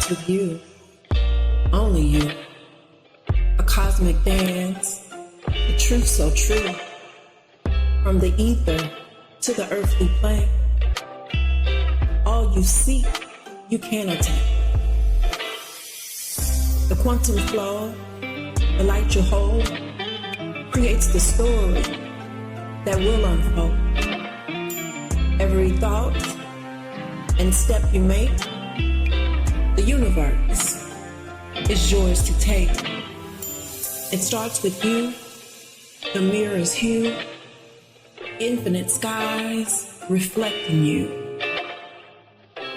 starts with you, only you. A cosmic dance, the truth so true. From the ether to the earthly plane, all you seek, you can attain. The quantum flow, the light you hold, creates the story that will unfold. Every thought and step you make, the universe is yours to take. It starts with you, the mirror's hue, infinite skies reflecting you.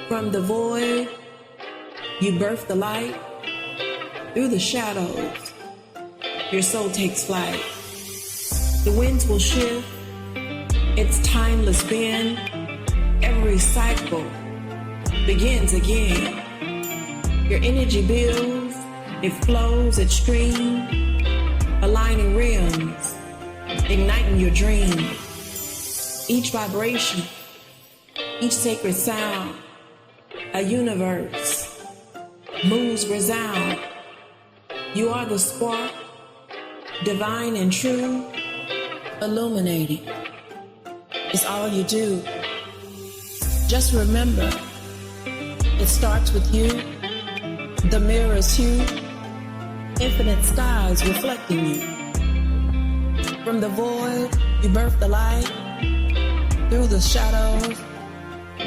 From the void, you birth the light. Through the shadows, your soul takes flight. The winds will shift, its timeless bend. Every cycle begins again. Your energy builds, it flows, it streams, aligning rims, igniting your dreams. Each vibration, each sacred sound, a universe, moves resound. You are the spark, divine and true, illuminating. It's all you do. Just remember, it starts with you, the mirror's hue, infinite skies reflecting you. From the void, you birth the light. Through the shadows,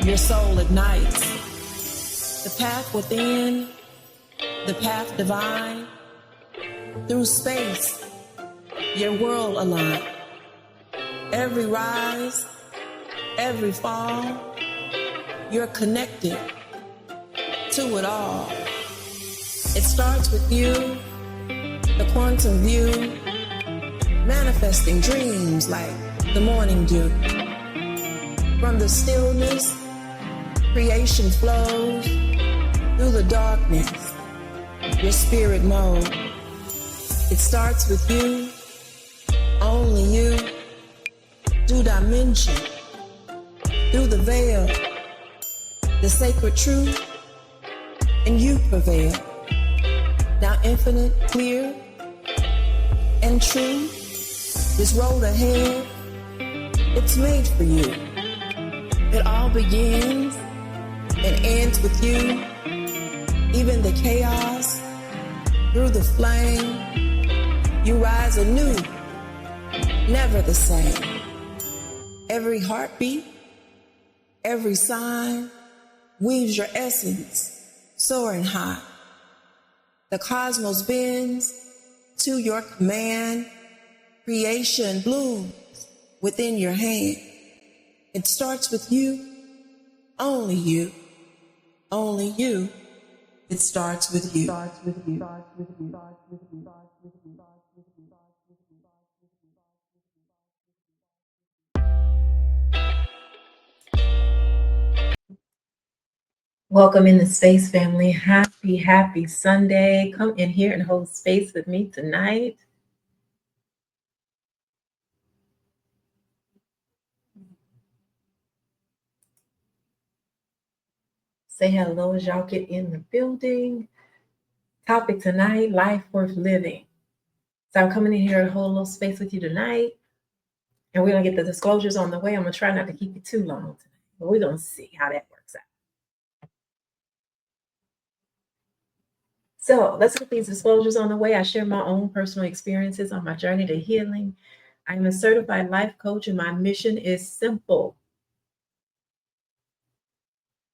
your soul ignites. The path within, the path divine. Through space, your world aligns. Every rise, every fall, you're connected to it all. It starts with you, the quantum view, manifesting dreams like the morning dew. From the stillness, creation flows. Through the darkness, your spirit knows. It starts with you, only you. Through dimension, through the veil, the sacred truth, and you prevail. Now infinite, clear, and true, this road ahead, it's made for you. It all begins and ends with you. Even the chaos, through the flame, you rise anew, never the same. Every heartbeat, every sign weaves your essence, soaring high. The cosmos bends to your command. Creation blooms within your hand. It starts with you, only you, only you. It starts with you. Welcome in the space, family. Happy Sunday. Come in here and hold space with me tonight. Say hello as y'all get in the building. Topic tonight, life worth living. So I'm coming in here to hold a little space with you tonight. And we're going to get the disclosures on the way. I'm going to try not to keep you too long tonight. But we're going to see how that works out. So let's get these disclosures on the way. I share my own personal experiences on my journey to healing. I'm a certified life coach, and my mission is simple.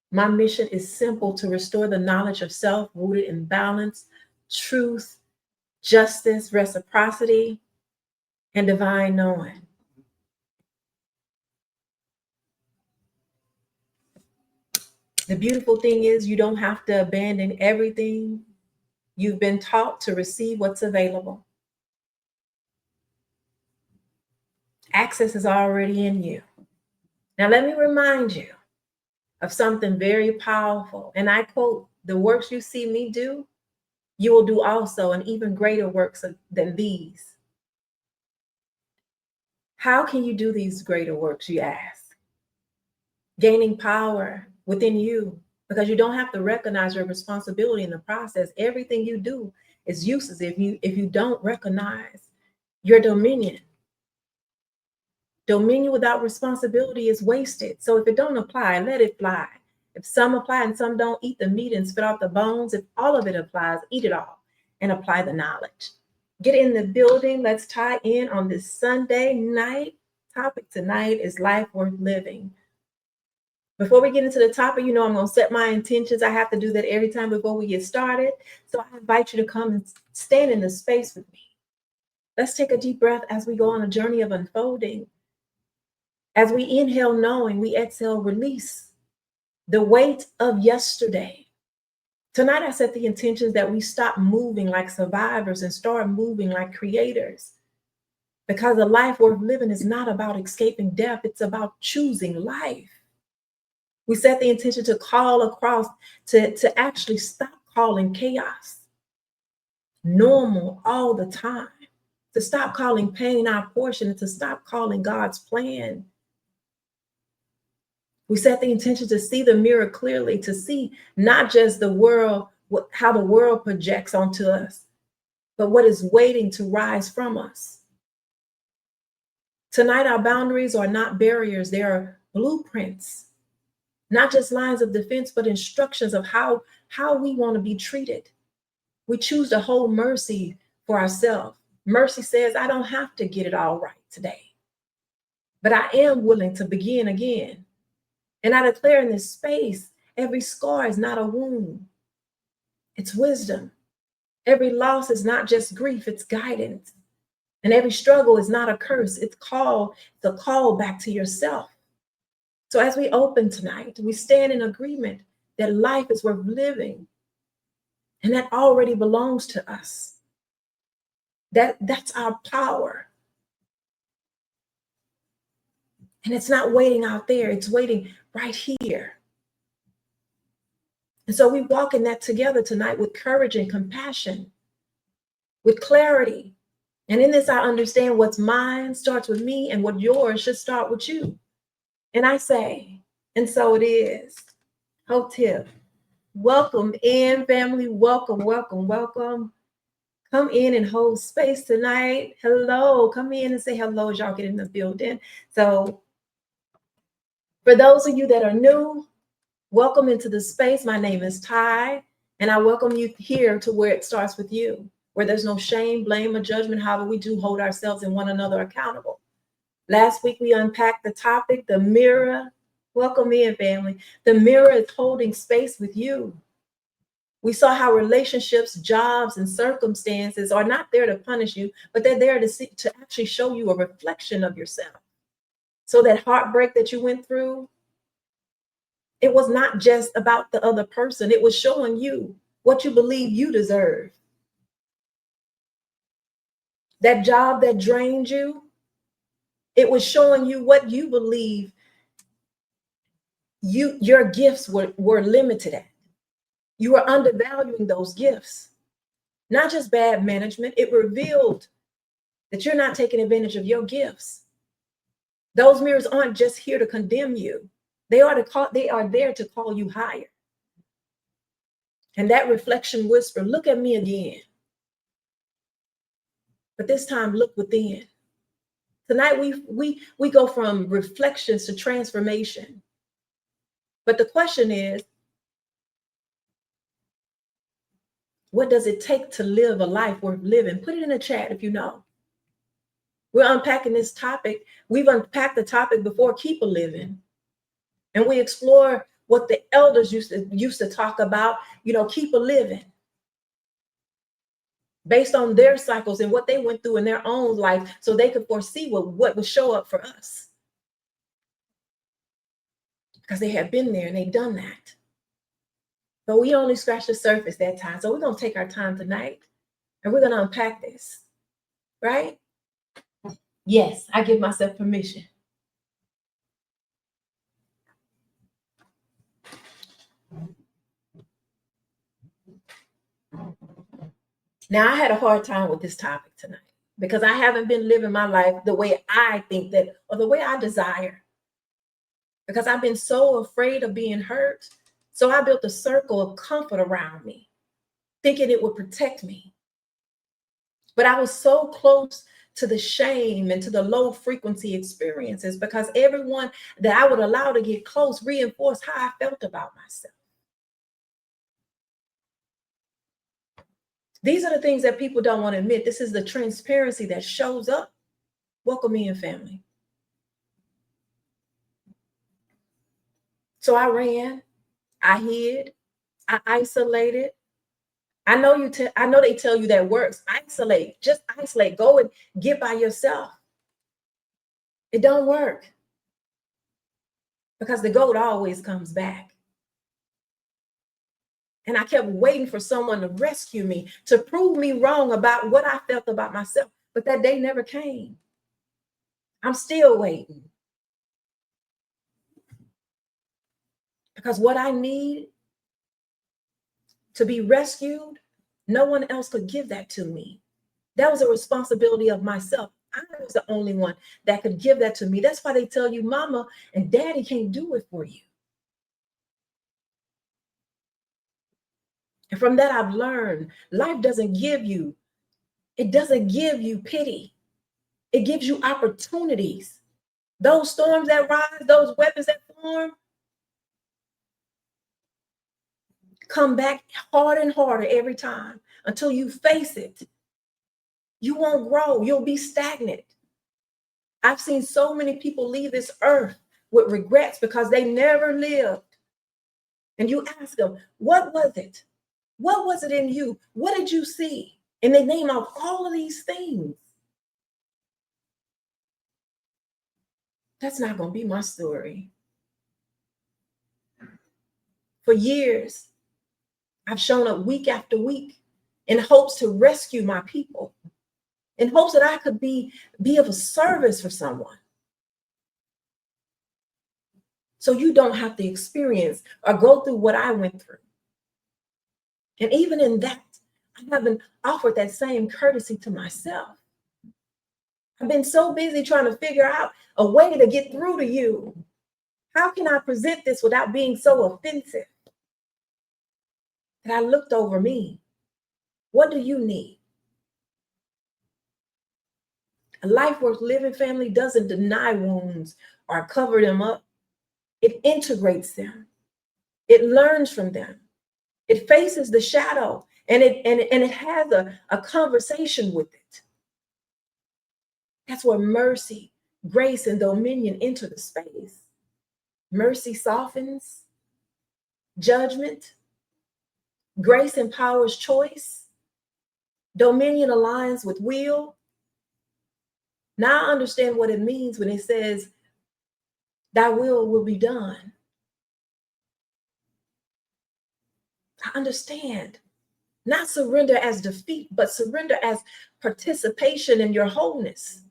My mission is simple: to restore the knowledge of self rooted in balance, truth, justice, reciprocity, and divine knowing. The beautiful thing is you don't have to abandon everything you've been taught to receive what's available. Access is already in you. Now, let me remind you of something very powerful. And I quote, "The works you see me do, you will do also, and even greater works than these." How can you do these greater works, you ask? Gaining power within you because you don't have to recognize your responsibility in the process. Everything you do is useless if you don't recognize your dominion. Dominion without responsibility is wasted. So if it don't apply, let it fly. If some apply and some don't, eat the meat and spit out the bones. If all of it applies, eat it all and apply the knowledge. Get in the building. Let's tie in on this Sunday night. Topic tonight is life worth living. Before we get into the topic, I'm going to set my intentions. I have to do that every time before we get started. So I invite you to come and stand in the space with me. Let's take a deep breath as we go on a journey of unfolding. As we inhale knowing, we exhale release the weight of yesterday. Tonight, I set the intentions that we stop moving like survivors and start moving like creators. Because a life worth living is not about escaping death. It's about choosing life. We set the intention to call across, to actually stop calling chaos normal all the time, to stop calling pain our portion, and to stop calling God's plan. We set the intention to see the mirror clearly, to see not just the world, how the world projects onto us, but what is waiting to rise from us. Tonight, our boundaries are not barriers, they are blueprints, not just lines of defense, but instructions of how we want to be treated. We choose to hold mercy for ourselves. Mercy says, I don't have to get it all right today, but I am willing to begin again. And I declare in this space, every scar is not a wound, it's wisdom. Every loss is not just grief, it's guidance. And every struggle is not a curse, it's a call back to yourself. So as we open tonight, we stand in agreement that life is worth living, and that already belongs to us. That's our power. And it's not waiting out there, it's waiting right here. And so we walk in that together tonight with courage and compassion, with clarity. And in this, I understand what's mine starts with me, and what yours should start with you. And I say, and so it is. Hotep. Welcome in, family. Welcome, welcome, welcome. Come in and hold space tonight. Hello. Come in and say hello as y'all get in the building. So for those of you that are new, welcome into the space. My name is Ty, and I welcome you here to where it starts with you, where there's no shame, blame, or judgment. However, we do hold ourselves and one another accountable. Last week, we unpacked the topic, the mirror. Welcome in, family. The mirror is holding space with you. We saw how relationships, jobs, and circumstances are not there to punish you, but they're there to actually show you a reflection of yourself. So that heartbreak that you went through, it was not just about the other person. It was showing you what you believe you deserve. That job that drained you, it was showing you what you believe your gifts were limited at. You were undervaluing those gifts. Not just bad management, it revealed that you're not taking advantage of your gifts. Those mirrors aren't just here to condemn you. They are there to call you higher. And that reflection whisper, look at me again. But this time, look within. Tonight, we go from reflections to transformation. But the question is, what does it take to live a life worth living? Put it in the chat if you know. We're unpacking this topic. We've unpacked the topic before, keep a living. And we explore what the elders used to talk about, keep a living. Based on their cycles and what they went through in their own life, so they could foresee what would show up for us. Because they had been there and they've done that. But we only scratched the surface that time. So we're going to take our time tonight and we're going to unpack this, right? Yes, I give myself permission. Now, I had a hard time with this topic tonight because I haven't been living my life the way I think that, or the way I desire. Because I've been so afraid of being hurt, So I built a circle of comfort around me, thinking it would protect me. But I was so close to the shame and to the low frequency experiences because everyone that I would allow to get close reinforced how I felt about myself. These are the things that people don't want to admit. This is the transparency that shows up. Welcome in, family. So I ran, I hid, I isolated. I know they tell you that works. Isolate, just isolate. Go and get by yourself. It don't work because the goat always comes back. And I kept waiting for someone to rescue me, to prove me wrong about what I felt about myself. But that day never came. I'm still waiting. Because what I need to be rescued, no one else could give that to me. That was a responsibility of myself. I was the only one that could give that to me. That's why they tell you mama and daddy can't do it for you. And from that, I've learned life doesn't give you pity. It gives you opportunities. Those storms that rise, those weapons that form, come back harder and harder every time until you face it. You won't grow. You'll be stagnant. I've seen so many people leave this earth with regrets because they never lived. And you ask them, what was it? What was it in you? What did you see? And they name out all of these things. That's not going to be my story. For years, I've shown up week after week in hopes to rescue my people, in hopes that I could be of a service for someone. So you don't have to experience or go through what I went through. And even in that, I haven't offered that same courtesy to myself. I've been so busy trying to figure out a way to get through to you. How can I present this without being so offensive? And I looked over me. What do you need? A life worth living, family, doesn't deny wounds or cover them up. It integrates them. It learns from them. It faces the shadow and it has a conversation with it. That's where mercy, grace, and dominion enter the space. Mercy softens judgment. Grace empowers choice. Dominion aligns with will. Now I understand what it means when it says, thy will be done. I understand. Not surrender as defeat, but surrender as participation in your wholeness.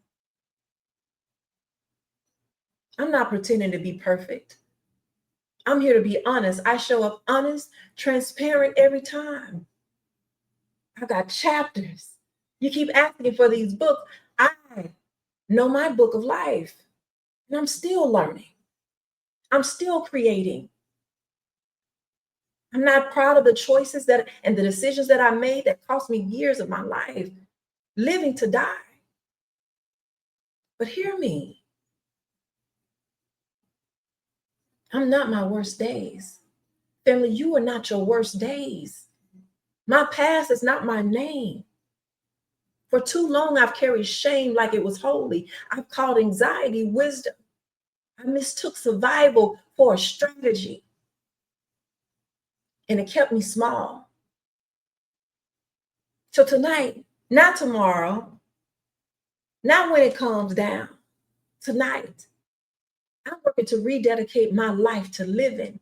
I'm not pretending to be perfect. I'm here to be honest. I show up honest, transparent every time. I've got chapters. You keep asking for these books. I know my book of life, and I'm still learning. I'm still creating. I'm not proud of the choices and the decisions that I made that cost me years of my life, living to die. But hear me. I'm not my worst days. Family, you are not your worst days. My past is not my name. For too long, I've carried shame like it was holy. I've called anxiety wisdom. I mistook survival for a strategy. And it kept me small. So tonight, not tomorrow, not when it calms down, tonight, I'm working to rededicate my life to living.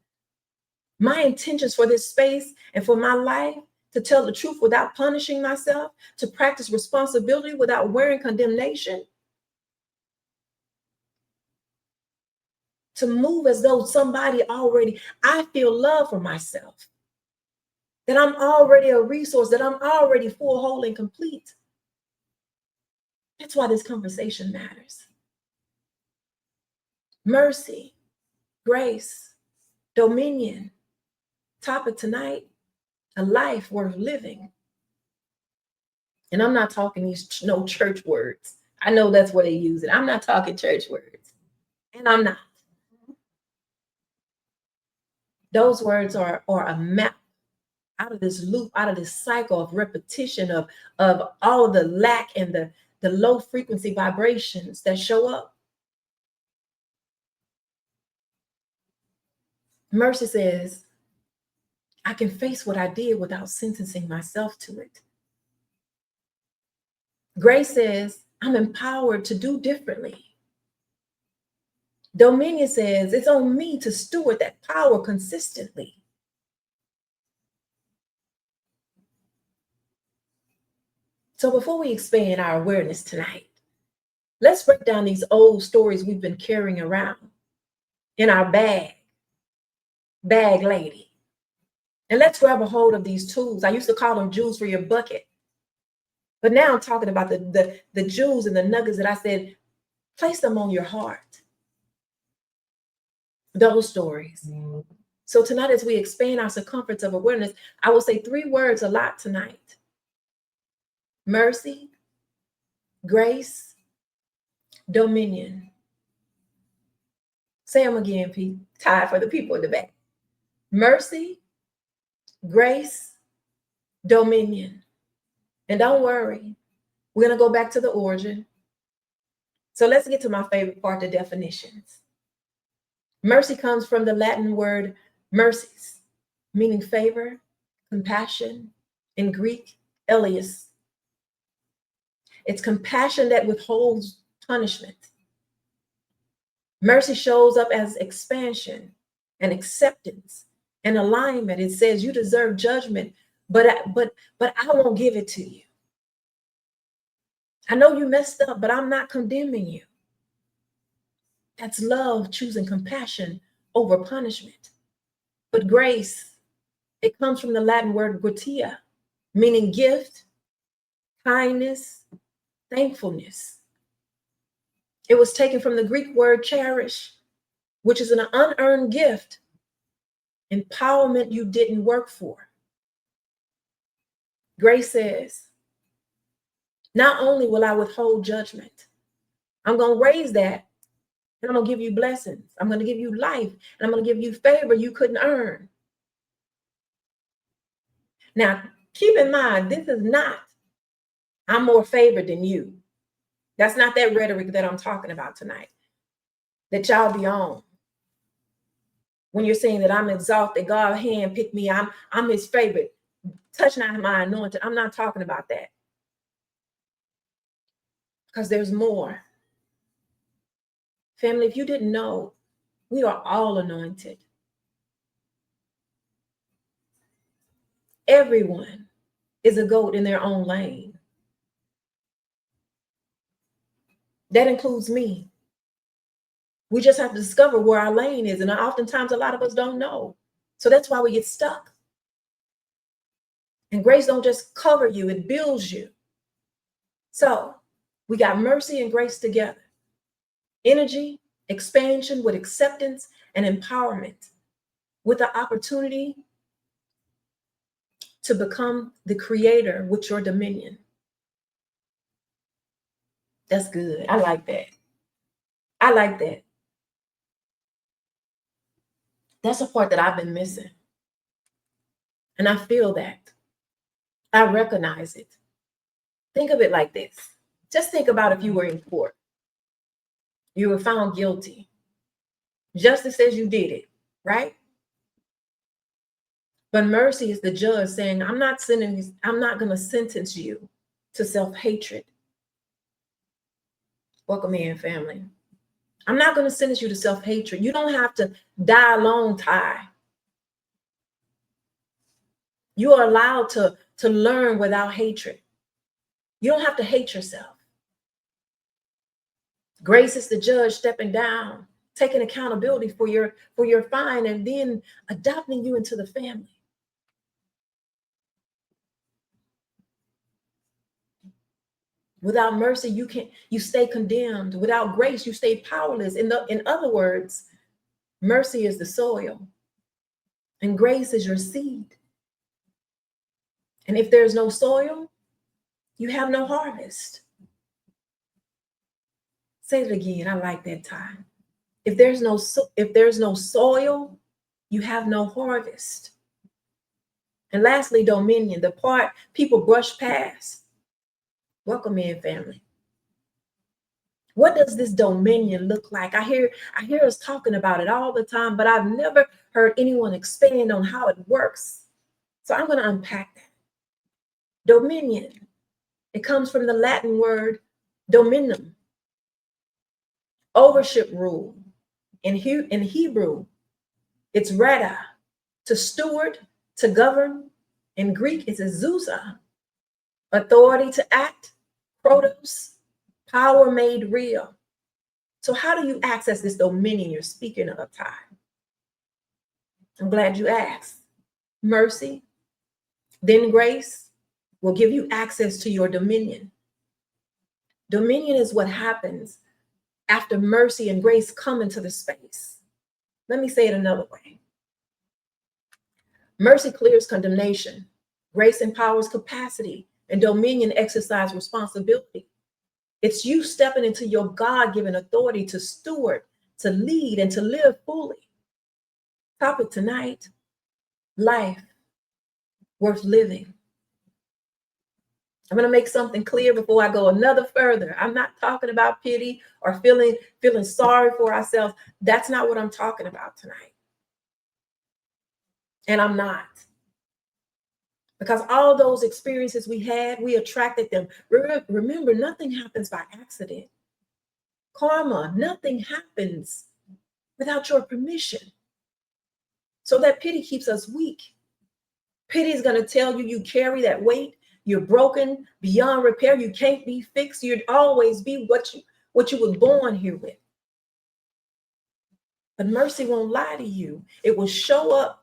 My intentions for this space and for my life to tell the truth without punishing myself, to practice responsibility without wearing condemnation, to move as though I feel love for myself, that I'm already a resource, that I'm already full, whole, and complete. That's why this conversation matters. Mercy, grace, dominion, Topic tonight, a life worth living. And I'm not talking these no church words. I know that's where they use it. I'm not talking church words. And I'm not. Those words are a map out of this loop, out of this cycle of repetition of all the lack and the low frequency vibrations that show up. Mercy says, I can face what I did without sentencing myself to it. Grace says, I'm empowered to do differently. Dominion says, it's on me to steward that power consistently. So before we expand our awareness tonight, let's break down these old stories we've been carrying around in our bag lady. And let's grab a hold of these tools. I used to call them jewels for your bucket. But now I'm talking about the jewels and the nuggets that I said, place them on your heart. Those stories. So tonight, as we expand our circumference of awareness, I will say 3 words a lot tonight. Mercy, grace, dominion. Say them again, Pete. Ty, for the people in the back. Mercy, grace, dominion. And don't worry, we're going to go back to the origin. So let's get to my favorite part, the definitions. Mercy comes from the Latin word mercies, meaning favor, compassion, in Greek, eleus. It's compassion that withholds punishment. Mercy shows up as expansion and acceptance and alignment. It says you deserve judgment, but I won't give it to you. I know you messed up, but I'm not condemning you. That's love choosing compassion over punishment. But grace, it comes from the Latin word gratia, meaning gift, kindness, thankfulness. It was taken from the Greek word cherish, which is an unearned gift, empowerment you didn't work for. Grace says, not only will I withhold judgment, I'm going to raise that, and I'm going to give you blessings. I'm going to give you life, and I'm going to give you favor you couldn't earn. Now, keep in mind, this is not, I'm more favored than you. That's not that rhetoric that I'm talking about tonight, that y'all be on. When you're saying that I'm exalted, God handpicked me, I'm his favorite. Touch not my anointed. I'm not talking about that. Because there's more. Family, if you didn't know, we are all anointed. Everyone is a goat in their own lane. That includes me. We just have to discover where our lane is. And oftentimes a lot of us don't know. So that's why we get stuck. And grace don't just cover you, it builds you. So we got mercy and grace together. Energy, expansion with acceptance and empowerment, with the opportunity to become the creator with your dominion. That's good. I like that. I like that. That's a part that I've been missing. And I feel that. I recognize it. Think of it like this. Just think about if you were in court. You were found guilty. Justice says you did it, right? But mercy is the judge saying, I'm not going to sentence you to self-hatred. Welcome in, family. I'm not going to sentence you to self-hatred. You don't have to die alone, Ty. You are allowed to learn without hatred. You don't have to hate yourself. Grace is the judge stepping down, taking accountability for your fine, and then adopting you into the family. Without mercy, you stay condemned. Without grace, you stay powerless. In other words, mercy is the soil. And grace is your seed. And if there's no soil, you have no harvest. Say it again. I like that time. If there's no soil, you have no harvest. And lastly, dominion, the part people brush past. Welcome in, family. What does this dominion look like? I hear us talking about it all the time, but I've never heard anyone expand on how it works. So I'm going to unpack that. Dominion. It comes from the Latin word dominum. Ownership rule. In Hebrew, it's rada, to steward, to govern. In Greek, it's zousa, authority to act, protos, power made real. So how do you access this dominion you're speaking of, Ty? I'm glad you asked. Mercy, then grace will give you access to your dominion. Dominion is what happens after mercy and grace come into the space. Let me say it another way. Mercy clears condemnation. Grace empowers capacity, and dominion exercises responsibility. It's you stepping into your God-given authority to steward, to lead, and to live fully. Topic tonight, life worth living. I'm going to make something clear before I go another further. I'm not talking about pity or feeling sorry for ourselves. That's not what I'm talking about tonight. And I'm not. Because all those experiences we had, we attracted them. Remember, nothing happens by accident. Karma, nothing happens without your permission. So that pity keeps us weak. Pity is going to tell you carry that weight. You're broken beyond repair. You can't be fixed. You'd always be what you were born here with. But mercy won't lie to you. It will show up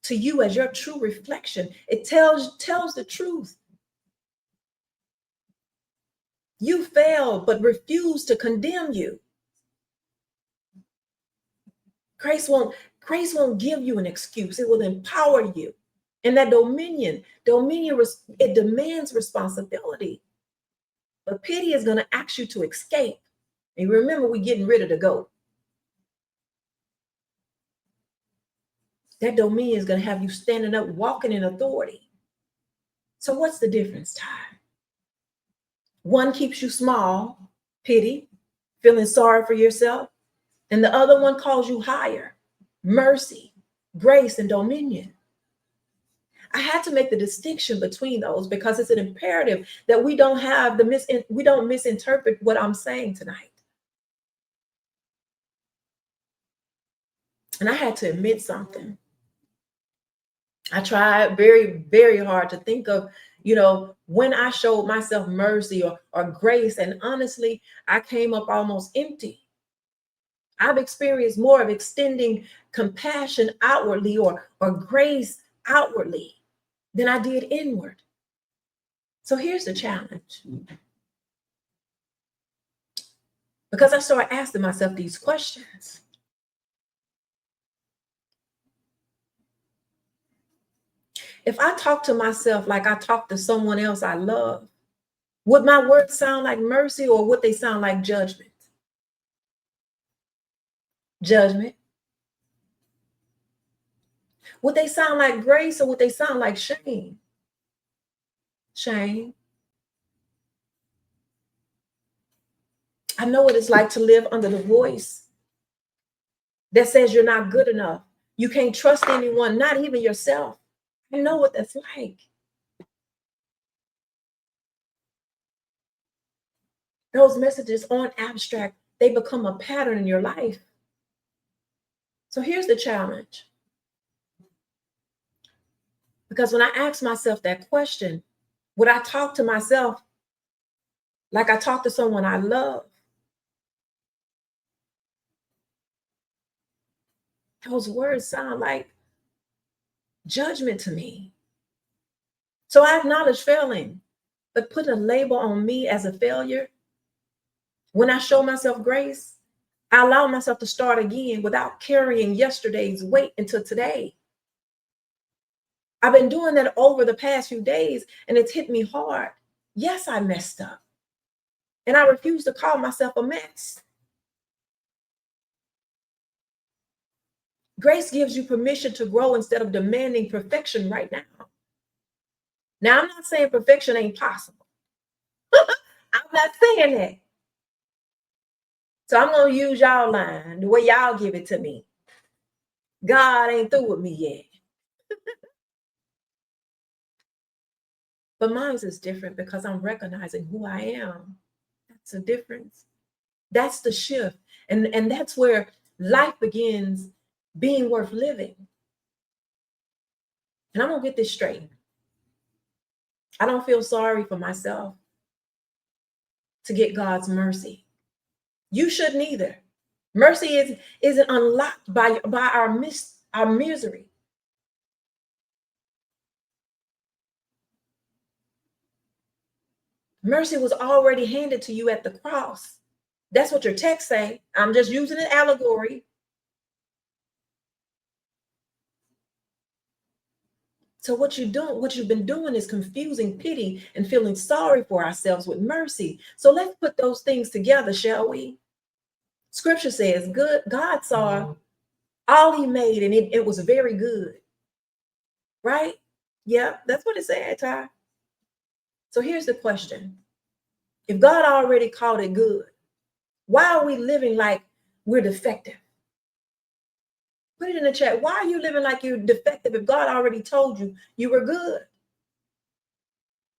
to you as your true reflection. It tells the truth. You failed, but refused to condemn you. Grace won't give you an excuse. It will empower you. And that dominion, it demands responsibility. But pity is going to ask you to escape. And remember, we're getting rid of the goat. That dominion is going to have you standing up, walking in authority. So what's the difference, Ty? One keeps you small, pity, feeling sorry for yourself. And the other one calls you higher, mercy, grace, and dominion. I had to make the distinction between those because it's an imperative that we don't misinterpret what I'm saying tonight. And I had to admit something. I tried very, very hard to think of, when I showed myself mercy or grace. And honestly, I came up almost empty. I've experienced more of extending compassion outwardly or grace outwardly than I did inward. So here's the challenge. Because I started asking myself these questions. If I talk to myself like I talk to someone else I love, would my words sound like mercy or would they sound like judgment? Judgment. Would they sound like grace or would they sound like shame? Shame. I know what it's like to live under the voice that says you're not good enough. You can't trust anyone, not even yourself. I know what that's like. Those messages aren't abstract. They become a pattern in your life. So here's the challenge. Because when I ask myself that question, would I talk to myself like I talk to someone I love? Those words sound like judgment to me. So I acknowledge failing, but put a label on me as a failure. When I show myself grace, I allow myself to start again without carrying yesterday's weight into today. I've been doing that over the past few days, and it's hit me hard. Yes, I messed up. And I refuse to call myself a mess. Grace gives you permission to grow instead of demanding perfection right now. Now, I'm not saying perfection ain't possible. I'm not saying that. So I'm going to use y'all line, the way y'all give it to me. God ain't through with me yet. But mine is different because I'm recognizing who I am. That's the difference. That's the shift. And that's where life begins being worth living. And I'm going to get this straight. I don't feel sorry for myself to get God's mercy. You shouldn't either. Mercy isn't unlocked by our misery. Mercy was already handed to you at the cross. That's what your text say. I'm just using an allegory. So what you've been doing is confusing pity and feeling sorry for ourselves with mercy. So let's put those things together, shall we? Scripture says, God saw all he made, and it was very good. Right? Yeah, that's what it said, Ty. So here's the question. If God already called it good, why are we living like we're defective? Put it in the chat. Why are you living like you're defective if God already told you you were good?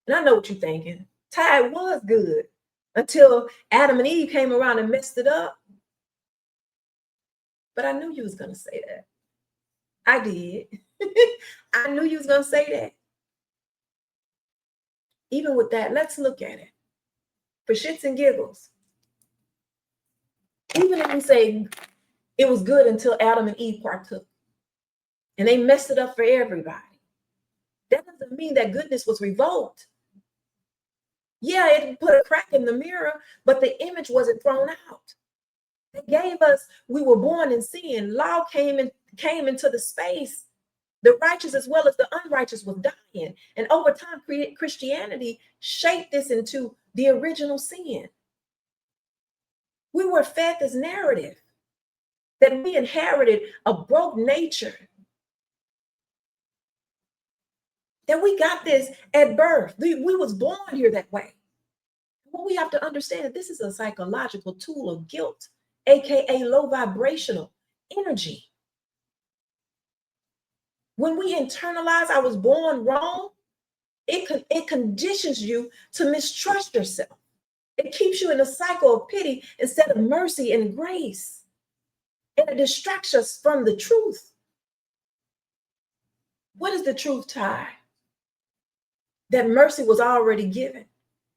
And I know what you're thinking. Ty was good until Adam and Eve came around and messed it up. But I knew you was going to say that. I did. I knew you was going to say that. Even with that, let's look at it. For shits and giggles. Even if we say it was good until Adam and Eve partook, and they messed it up for everybody, that doesn't mean that goodness was revoked. Yeah, it put a crack in the mirror, but the image wasn't thrown out. They gave us, we were born in sin. Law came into the space. The righteous as well as the unrighteous was dying. And over time, Christianity shaped this into the original sin. We were fed this narrative that we inherited a broke nature. That we got this at birth. We was born here that way. What we have to understand that this is a psychological tool of guilt, aka low vibrational energy. When we internalize I was born wrong, it conditions you to mistrust yourself. It keeps you in a cycle of pity instead of mercy and grace. And it distracts us from the truth. What is the truth, Ty? That mercy was already given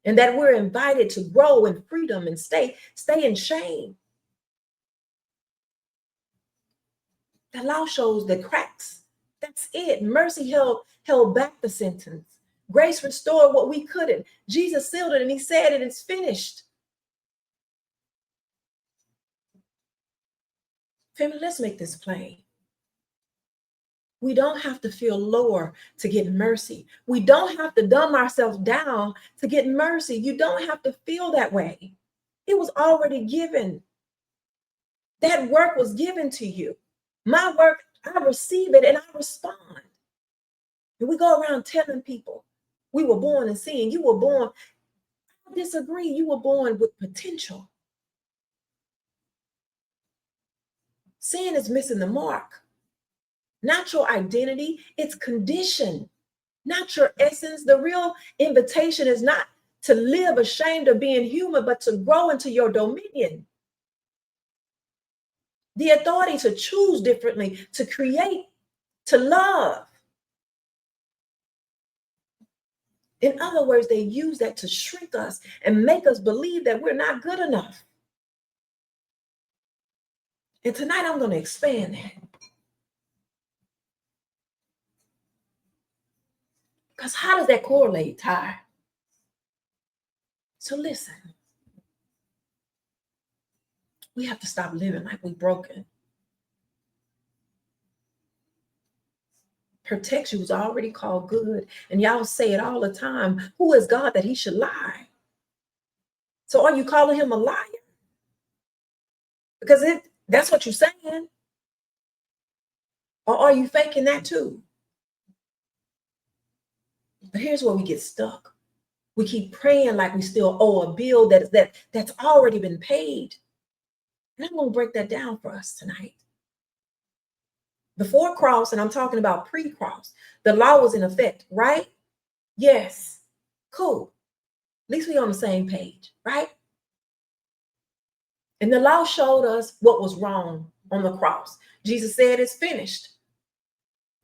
and that we're invited to grow in freedom and stay in shame. The law shows the cracks. That's it. Mercy held back the sentence. Grace restored what we couldn't. Jesus sealed it and he said it is finished. Family, let's make this plain. We don't have to feel lower to get mercy. We don't have to dumb ourselves down to get mercy. You don't have to feel that way. It was already given. That work was given to you. My work, I receive it and I respond. And we go around telling people we were born in sin. You were born. I disagree. You were born with potential. Sin is missing the mark. Not your identity, it's condition, not your essence. The real invitation is not to live ashamed of being human, but to grow into your dominion. The authority to choose differently, to create, to love. In other words, they use that to shrink us and make us believe that we're not good enough. And tonight I'm going to expand that. Because how does that correlate, Ty? So listen. We have to stop living like we're broken. Protects you was already called good. And y'all say it all the time. Who is God that he should lie? So are you calling him a liar? Because that's what you're saying. Or are you faking that too? But here's where we get stuck. We keep praying like we still owe a bill that's already been paid. And I'm going to break that down for us tonight. Before cross, and I'm talking about pre-cross, the law was in effect, right? Yes. Cool. At least we're on the same page, right? And the law showed us what was wrong on the cross. Jesus said it's finished.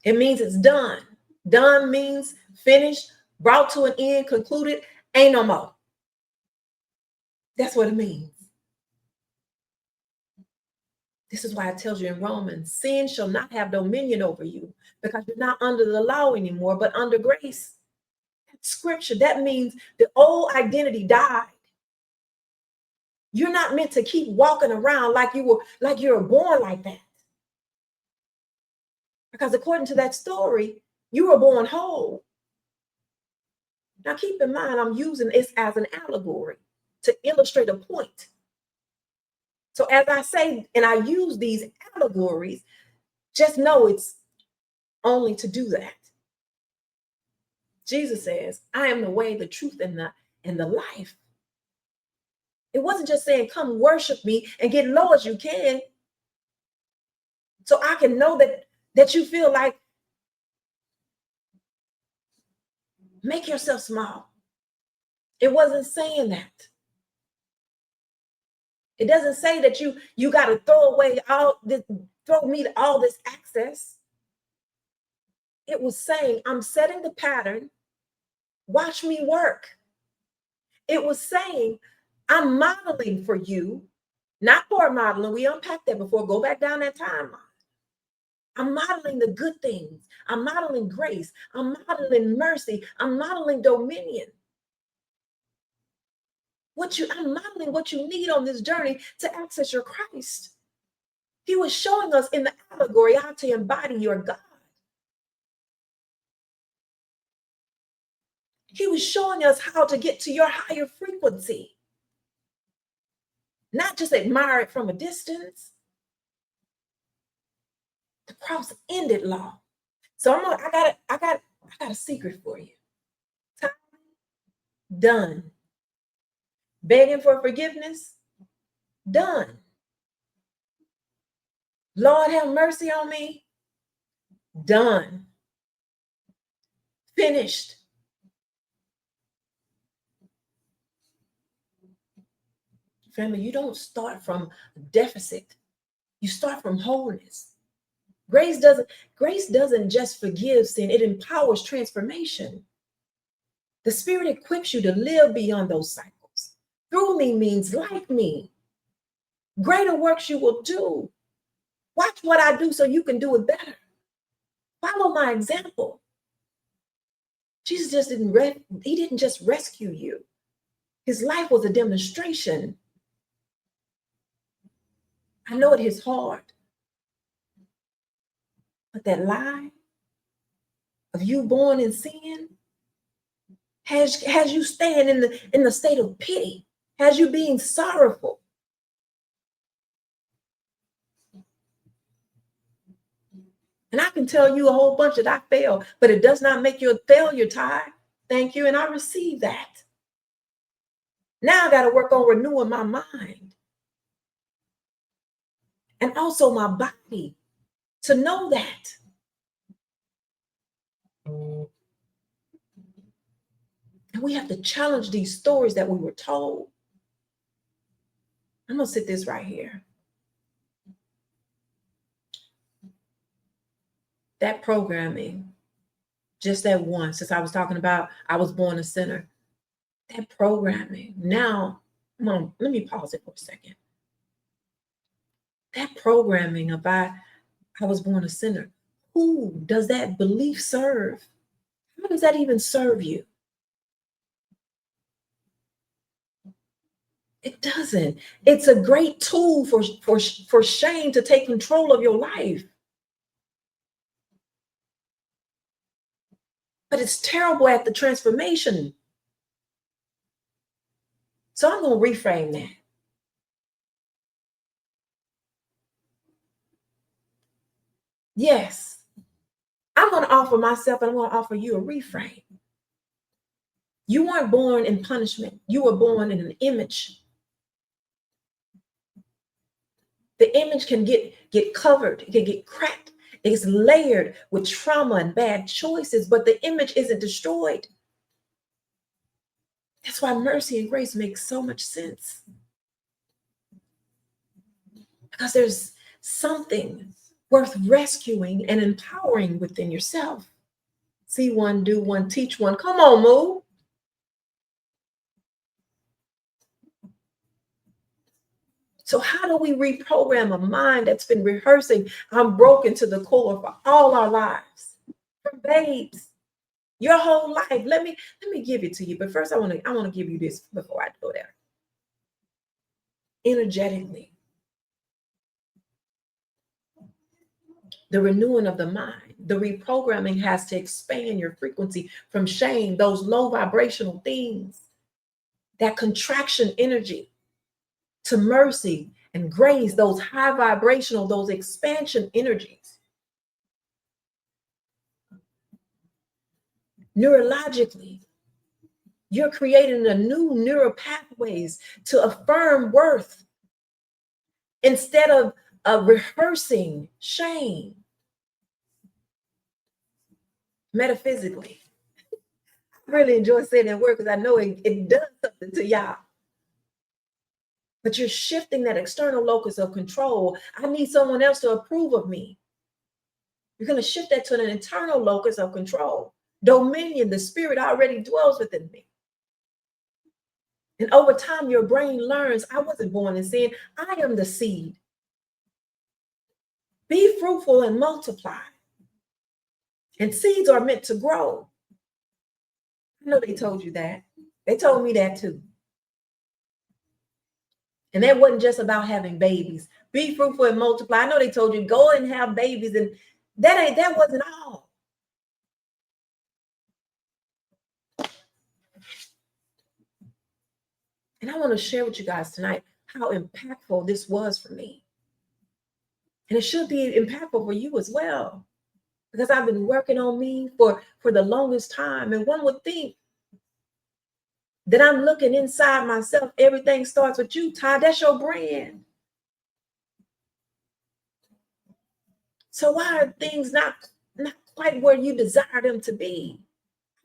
It means it's done. Done means finished, brought to an end, concluded, ain't no more. That's what it means. This is why it tells you in Romans, sin shall not have dominion over you because you're not under the law anymore, but under grace. That's scripture. That means the old identity died. You're not meant to keep walking around like you were born like that. Because according to that story, you were born whole. Now keep in mind, I'm using this as an allegory to illustrate a point. So as I say, and I use these allegories, just know it's only to do that. Jesus says, I am the way, the truth, and the life. It wasn't just saying, come worship me and get low as you can. So I can know that you feel like, make yourself small. It wasn't saying that. It doesn't say that you got to throw me all this access. It was saying, I'm setting the pattern. Watch me work. It was saying, I'm modeling for you, not poor modeling. We unpacked that before. Go back down that timeline. I'm modeling the good things. I'm modeling grace. I'm modeling mercy. I'm modeling dominion. I'm modeling what you need on this journey to access your Christ. He was showing us in the allegory how to embody your God. He was showing us how to get to your higher frequency. Not just admire it from a distance. The cross ended law. So I got a secret for you. Time done. Begging for forgiveness, done. Lord, have mercy on me, done. Finished. Family, you don't start from deficit. You start from wholeness. Grace doesn't just forgive sin, it empowers transformation. The Spirit equips you to live beyond those cycles. Through me means like me. Greater works you will do. Watch what I do so you can do it better. Follow my example. Jesus didn't just rescue you. His life was a demonstration. I know it is hard. But that lie of you born in sin has you staying in the state of pity, has you being sorrowful. And I can tell you a whole bunch that I failed, but it does not make you a failure, Ty. Thank you, and I receive that. Now I got to work on renewing my mind and also my body to know that. And we have to challenge these stories that we were told. I'm going to sit this right here. That programming, just that one, since I was talking about I was born a sinner, that programming, now, let me pause it for a second. That programming of I was born a sinner, who does that belief serve? How does that even serve you? It doesn't. It's a great tool for shame to take control of your life. But it's terrible at the transformation. So I'm going to reframe that. Yes, I'm going to offer myself and I'm going to offer you a reframe. You weren't born in punishment. You were born in an image. The image can get covered, it can get cracked. It's layered with trauma and bad choices, but the image isn't destroyed. That's why mercy and grace make so much sense. Because there's something worth rescuing and empowering within yourself. See one, do one, teach one. Come on, move. So how do we reprogram a mind that's been rehearsing, I'm broken to the core for all our lives? From babes, your whole life. Let me give it to you. But first, I want to give you this before I go there. Energetically, the renewing of the mind, the reprogramming has to expand your frequency from shame, those low vibrational things, that contraction energy, to mercy and grace, those high vibrational, those expansion energies. Neurologically, you're creating a new neural pathways to affirm worth instead of rehearsing shame. Metaphysically, I really enjoy saying that word because I know it does something to y'all. But you're shifting that external locus of control. I need someone else to approve of me. You're going to shift that to an internal locus of control. Dominion, the spirit already dwells within me. And over time, your brain learns, I wasn't born in sin. I am the seed. Be fruitful and multiply. And seeds are meant to grow. I know they told you that. They told me that too. And that wasn't just about having babies. Be fruitful and multiply. I know they told you go and have babies, and that wasn't all. And I want to share with you guys tonight how impactful this was for me. And it should be impactful for you as well, because I've been working on me for the longest time. And one would think that I'm looking inside myself. Everything starts with you, Ty. That's your brand. So why are things not quite where you desire them to be?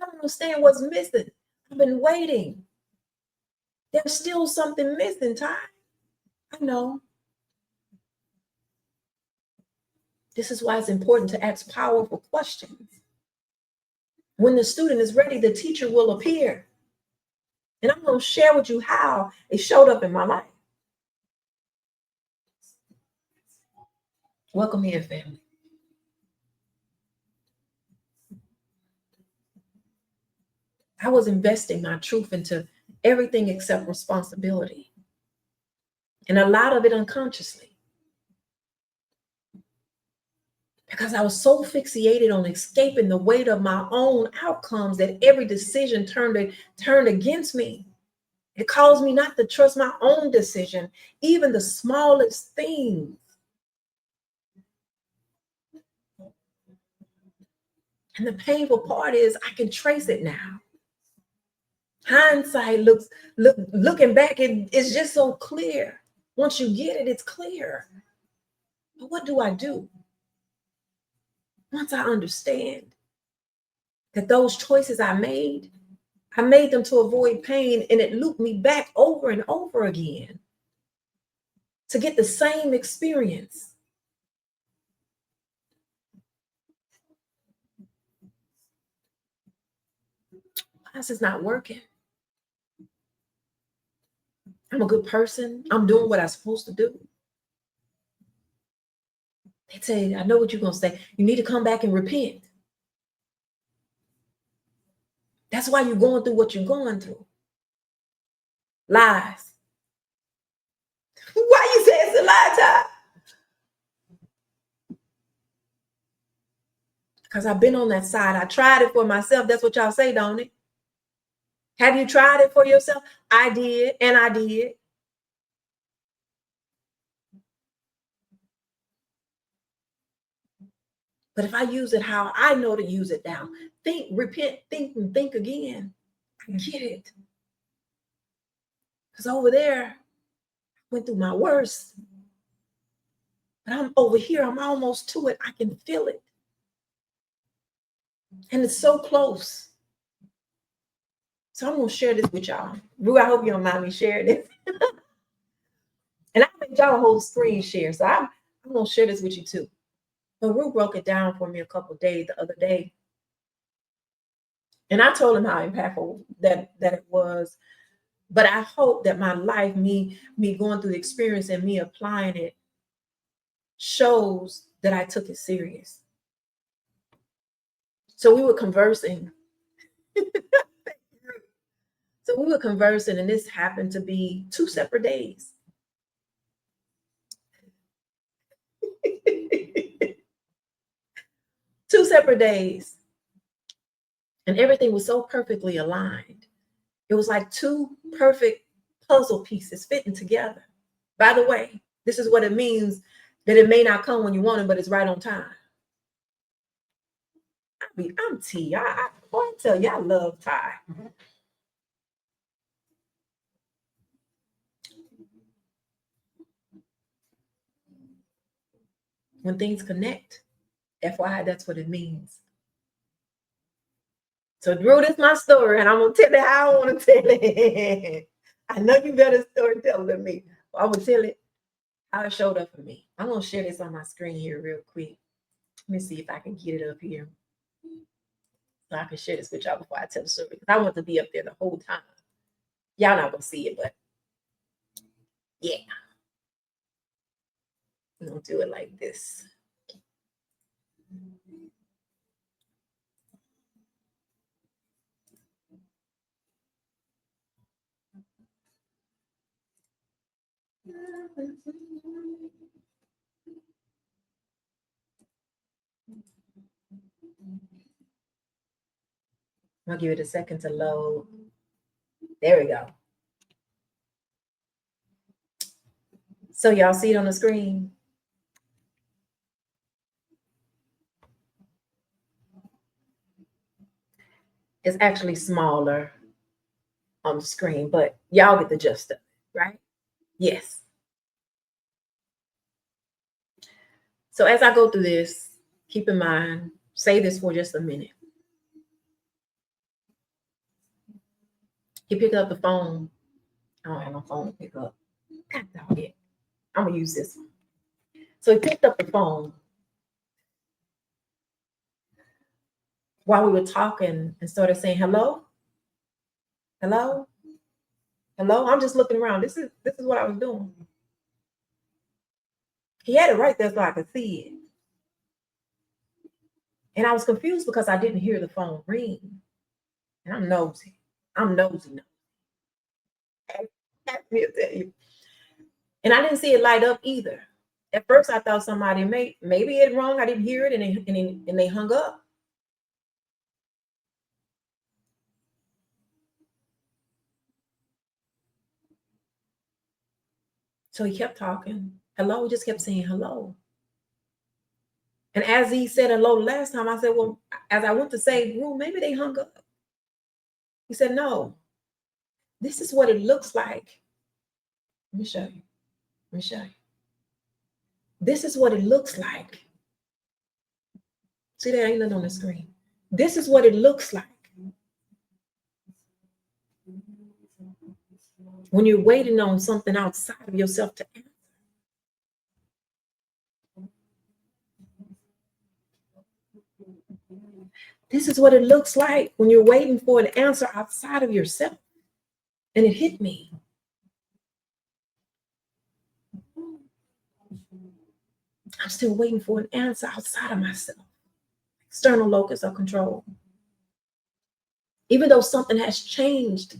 I don't understand what's missing. I've been waiting. There's still something missing, Ty. I know. This is why it's important to ask powerful questions. When the student is ready, the teacher will appear. And I'm going to share with you how it showed up in my life. Welcome here, family. I was investing my truth into everything except responsibility. And a lot of it unconsciously. Because I was so fixated on escaping the weight of my own outcomes that every decision turned against me. It caused me not to trust my own decision, even the smallest things. And the painful part is I can trace it now. Hindsight looking back, it's just so clear. Once you get it, it's clear. But what do I do? Once I understand that those choices I made them to avoid pain, and it looped me back over and over again to get the same experience. This is not working. I'm a good person. I'm doing what I'm supposed to do. They say, I know what you're going to say. You need to come back and repent. That's why you're going through what you're going through. Lies. Why you say it's a lie, Ty? Because I've been on that side. I tried it for myself. That's what y'all say, don't it? Have you tried it for yourself? I did, and I did. But if I use it how I know to use it now, think, repent, think, and think again. I get it. Because over there, I went through my worst. But I'm over here, I'm almost to it. I can feel it. And it's so close. So I'm going to share this with y'all. Rue, I hope you don't mind me sharing this. And I made y'all a whole screen share. So I'm going to share this with you too. But Rue broke it down for me a couple of days the other day. And I told him how impactful that it was. But I hope that my life, me going through the experience and me applying it, shows that I took it serious. So we were conversing. And this happened to be 2 separate days. 2 separate days. And everything was so perfectly aligned. It was like 2 perfect puzzle pieces fitting together. By the way, this is what it means that it may not come when you want it, but it's right on time. I'm T. I tell you, I love Ty. When things connect, FYI, that's what it means. So Drew, this is my story, and I'm gonna tell it how I want to tell it. I know you better storyteller than me. But I'm gonna tell it how it showed up for me. I'm gonna share this on my screen here real quick. Let me see if I can get it up here. So I can share this with y'all before I tell the story. Because I want to be up there the whole time. Y'all not gonna see it, but yeah. I'm gonna do it like this. I'll give it a second to load. There we go. So y'all see it on the screen? It's actually smaller on the screen, but y'all get the gist of it, right? Yes. So as I go through this, keep in mind, say this for just a minute. He picked up the phone. I don't have no phone to pick up. God dog it. I'm gonna use this one. So he picked up the phone while we were talking and started saying, hello, hello, hello. I'm just looking around. This is what I was doing. He had it right there so I could see it. And I was confused because I didn't hear the phone ring. And I'm nosy. And I didn't see it light up either. At first, I thought somebody maybe it rung. I didn't hear it, and they hung up. So he kept talking. Hello, he just kept saying hello. And as he said hello last time, I said, well, as I went to say, well, maybe they hung up. He said, no, this is what it looks like. Let me show you. This is what it looks like. See, there ain't nothing on the screen. This is what it looks like when you're waiting on something outside of yourself to answer. This is what it looks like when you're waiting for an answer outside of yourself. And it hit me. I'm still waiting for an answer outside of myself. External locus of control. Even though something has changed,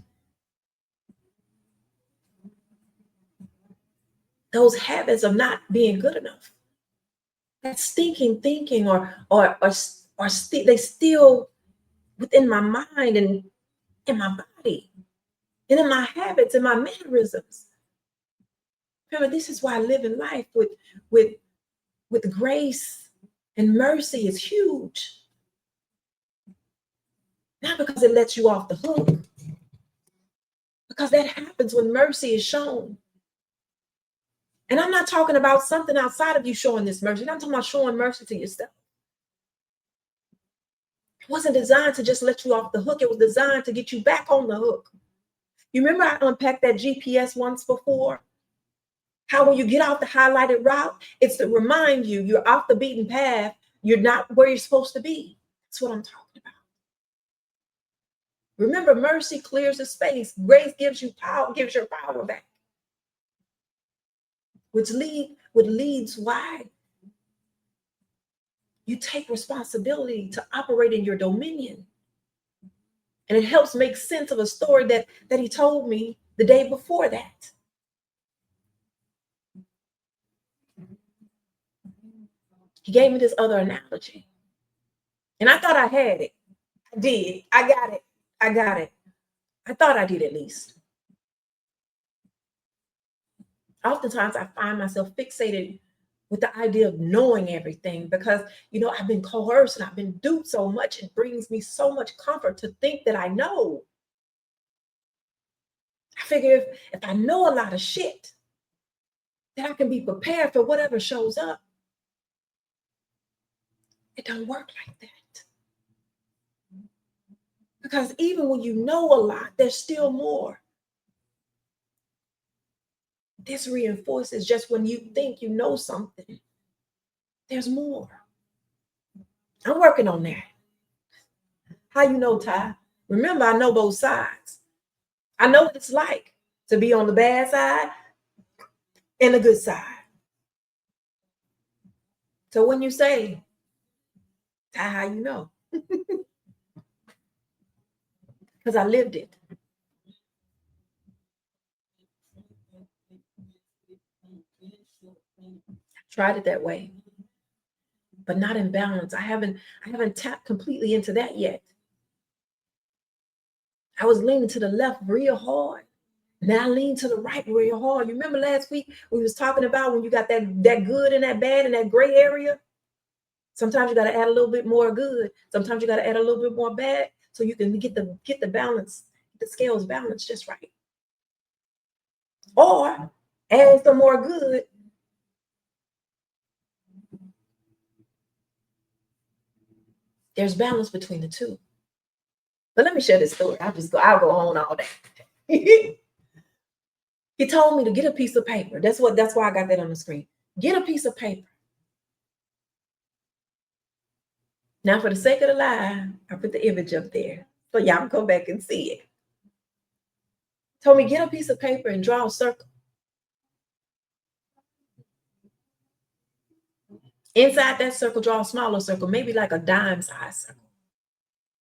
those habits of not being good enough, that stinking thinking, they still within my mind and in my body and in my habits and my mannerisms. Remember, this is why living life with with grace and mercy is huge. Not because it lets you off the hook, because that happens when mercy is shown. And I'm not talking about something outside of you showing this mercy. I'm talking about showing mercy to yourself. It wasn't designed to just let you off the hook. It was designed to get you back on the hook. You remember I unpacked that GPS once before? How when you get off the highlighted route, it's to remind you you're off the beaten path. You're not where you're supposed to be. That's what I'm talking about. Remember, mercy clears the space. Grace gives you power, gives your power back. Which leads why you take responsibility to operate in your dominion. And it helps make sense of a story that he told me the day before that. He gave me this other analogy. And I thought I had it. I did. I got it. I thought I did at least. Oftentimes I find myself fixated with the idea of knowing everything because, I've been coerced and I've been duped so much. It brings me so much comfort to think that I know. I figure if I know a lot of shit, then I can be prepared for whatever shows up. It don't work like that. Because even when you know a lot, there's still more. This reinforces just when you think you know something, there's more. I'm working on that. How you know, Ty? Remember, I know both sides. I know what it's like to be on the bad side and the good side. So when you say, Ty, how you know? Because I lived it. Tried it that way, but not in balance. I haven't tapped completely into that yet. I was leaning to the left real hard. Now I lean to the right real hard. You remember last week we was talking about when you got that good and that bad in that gray area? Sometimes you got to add a little bit more good. Sometimes you got to add a little bit more bad so you can get the balance, the scales balanced just right. Or add some more good. There's balance between the two. But let me share this story. I'll go on all day. He told me to get a piece of paper. That's why I got that on the screen. Get a piece of paper. Now, for the sake of the lie, I put the image up there so y'all can go back and see it. Told me get a piece of paper and draw a circle. Inside that circle, draw a smaller circle, maybe like a dime-sized circle.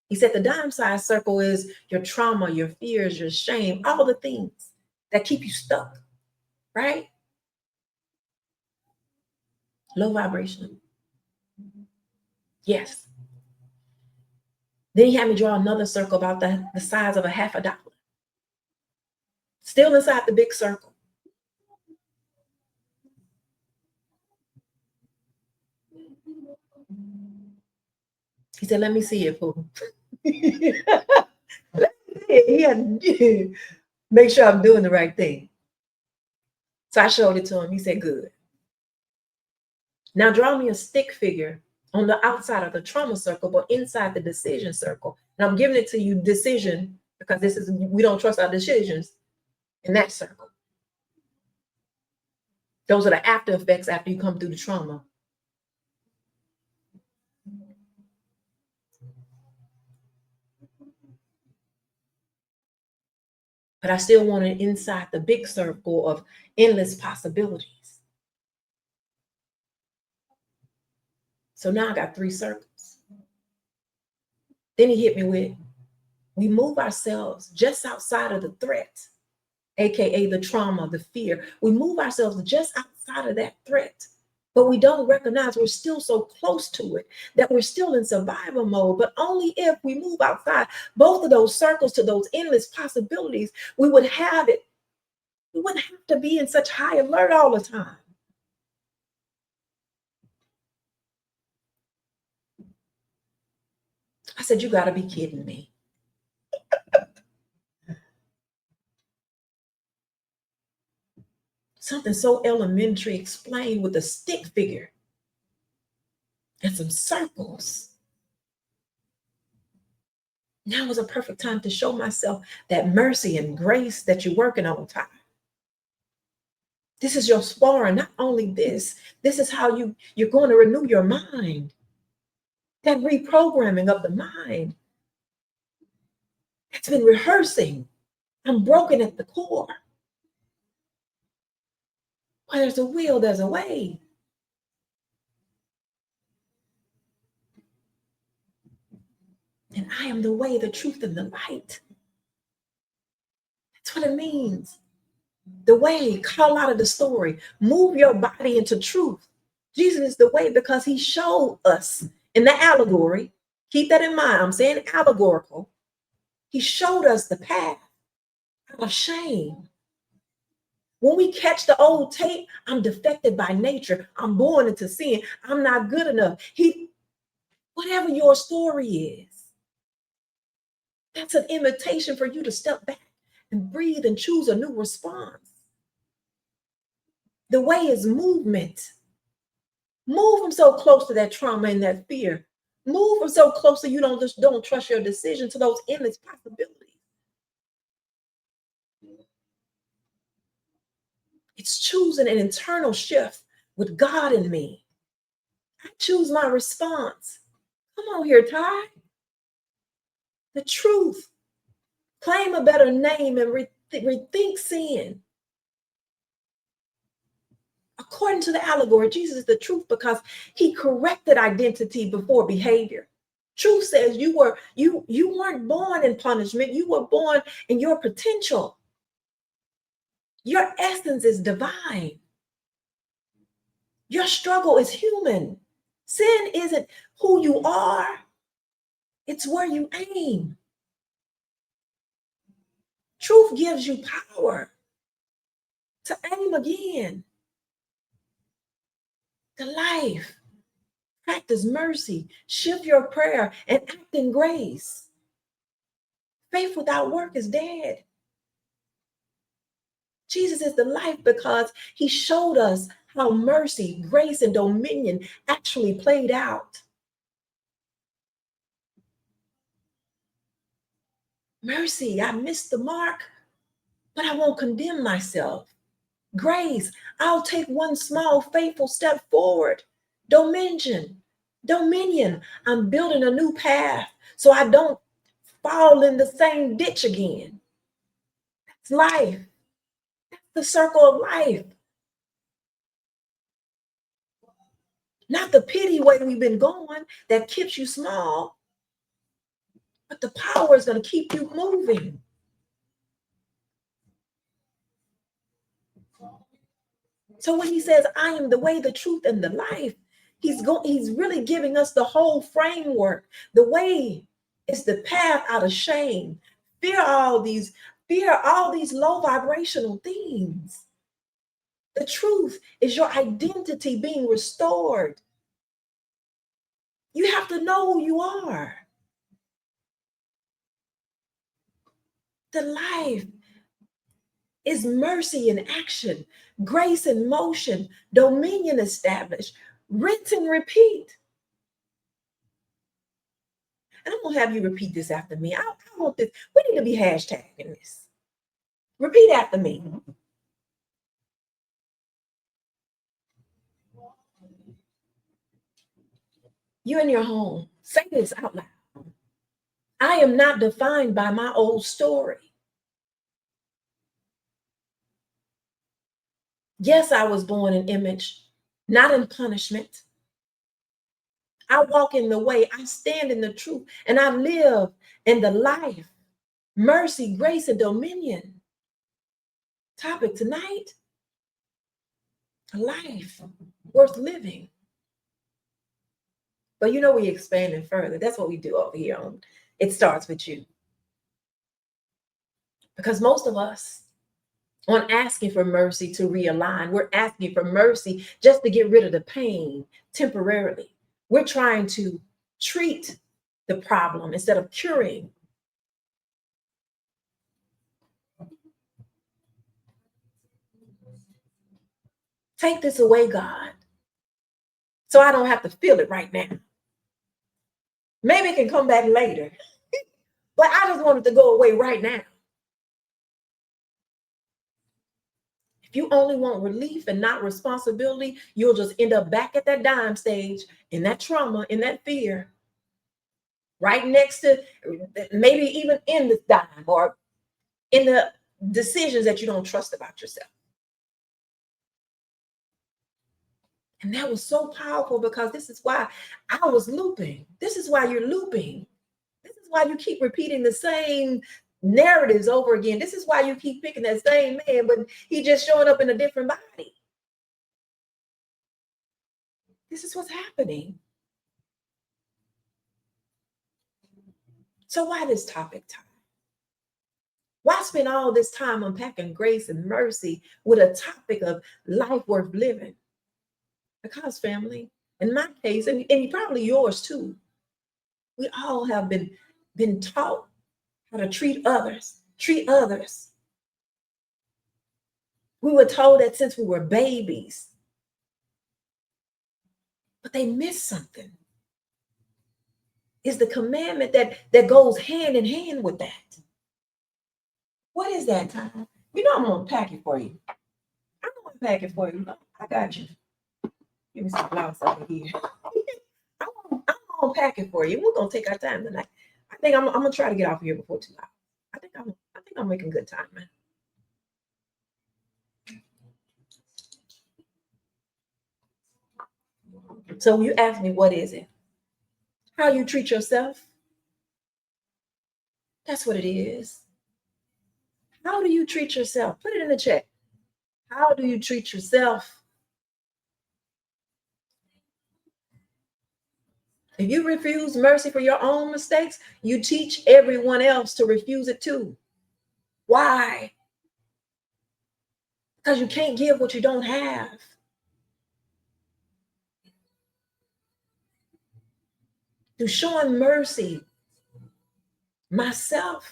He said the dime-sized circle is your trauma, your fears, your shame, all the things that keep you stuck, right? Low vibration. Yes. Then he had me draw another circle about the size of a $50. Still inside the big circle. He said, let me see it, Pooh. Make sure I'm doing the right thing. So I showed it to him. He said, good. Now draw me a stick figure on the outside of the trauma circle, but inside the decision circle. And I'm giving it to you decision because we don't trust our decisions in that circle. Those are the after effects after you come through the trauma. But I still want it inside the big circle of endless possibilities. So now I got 3 circles. Then he hit me with, we move ourselves just outside of the threat AKA the trauma, the fear. We move ourselves just outside of that threat, but we don't recognize we're still so close to it, that we're still in survival mode. But only if we move outside both of those circles to those endless possibilities, we would have it. We wouldn't have to be in such high alert all the time. I said, you got to be kidding me. Something so elementary explained with a stick figure and some circles. Now is a perfect time to show myself that mercy and grace that you're working on, Ty. This is your sparring. Not only this is how you're going to renew your mind. That reprogramming of the mind. It's been rehearsing. I'm broken at the core. Where there's a will, there's a way. And I am the way, the truth, and the light. That's what it means. The way, call out of the story. Move your body into truth. Jesus is the way because he showed us in the allegory. Keep that in mind. I'm saying allegorical. He showed us the path out of shame. When we catch the old tape, I'm defected by nature. I'm born into sin. I'm not good enough. Whatever your story is, that's an invitation for you to step back and breathe and choose a new response. The way is movement. Move them so close to that trauma and that fear. Move them so close so you don't trust your decision to those endless possibilities. It's choosing an internal shift with God in me. I choose my response. Come on here, Ty. The truth. Claim a better name and rethink sin. According to the allegory, Jesus is the truth because he corrected identity before behavior. Truth says you weren't born in punishment. You were born in your potential. Your essence is divine. Your struggle is human. Sin isn't who you are. It's where you aim. Truth gives you power to aim again. The life. Practice mercy. Shift your prayer and act in grace. Faith without work is dead. Jesus is the life because he showed us how mercy, grace, and dominion actually played out. Mercy, I missed the mark, but I won't condemn myself. Grace, I'll take one small faithful step forward. Dominion, I'm building a new path so I don't fall in the same ditch again. That's life. That's the circle of life. Not the pity way we've been going that keeps you small, but the power is going to keep you moving. So when he says, I am the way, the truth, and the life, he's really giving us the whole framework. The way is the path out of shame. Fear all these low vibrational things. The truth is your identity being restored. You have to know who you are. The life is mercy in action, grace in motion, dominion established, rinse and repeat. And I'm going to have you repeat this after me. I want this. We need to be hashtagging this. Repeat after me. You're in your home. Say this out loud. I am not defined by my old story. Yes, I was born in image, not in punishment. I walk in the way, I stand in the truth, and I live in the life, mercy, grace, and dominion. Topic tonight, a life worth living. But you know, we expanding further. That's what we do over here on It Starts With You. Because most of us aren't asking for mercy to realign. We're asking for mercy just to get rid of the pain temporarily. We're trying to treat the problem instead of curing. Take this away, God, so I don't have to feel it right now. Maybe it can come back later, but I just want it to go away right now. If you only want relief and not responsibility, you'll just end up back at that dime stage, in that trauma, in that fear, right next to, maybe even in the dime or in the decisions that you don't trust about yourself. And that was so powerful, because this is why I was looping. This is why you're looping. This is why you keep repeating the same narratives over again. This is why you keep picking that same man, but he just showing up in a different body. This is what's happening. So why this topic time? Why spend all this time unpacking grace and mercy with a topic of life worth living? Because, family, in my case, and probably yours too, we all have been taught how to treat others. Treat others. We were told that since we were babies, but they missed something. Is the commandment that goes hand in hand with that. What is that, time? You know I'm gonna pack it for you. I'm gonna pack it for you. I got you. Give me some flowers over here. I'm gonna pack it for you. We're gonna take our time tonight. I think I'm gonna try to get off here before 2 hours. I think I'm making good time, man. So you ask me, what is it? How you treat yourself? That's what it is. How do you treat yourself? Put it in the chat. How do you treat yourself? If you refuse mercy for your own mistakes, you teach everyone else to refuse it too. Why? Because you can't give what you don't have. Through showing mercy myself.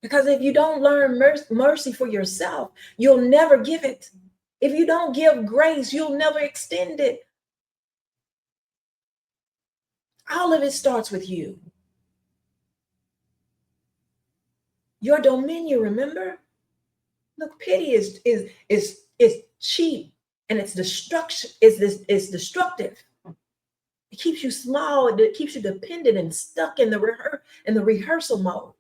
Because if you don't learn mercy for yourself, you'll never give it. If you don't give grace, you'll never extend it. All of it starts with you. Your dominion, remember? Look, pity is cheap, and it's destruction. It's destructive. It keeps you small. It keeps you dependent and stuck in the rehearsal mode.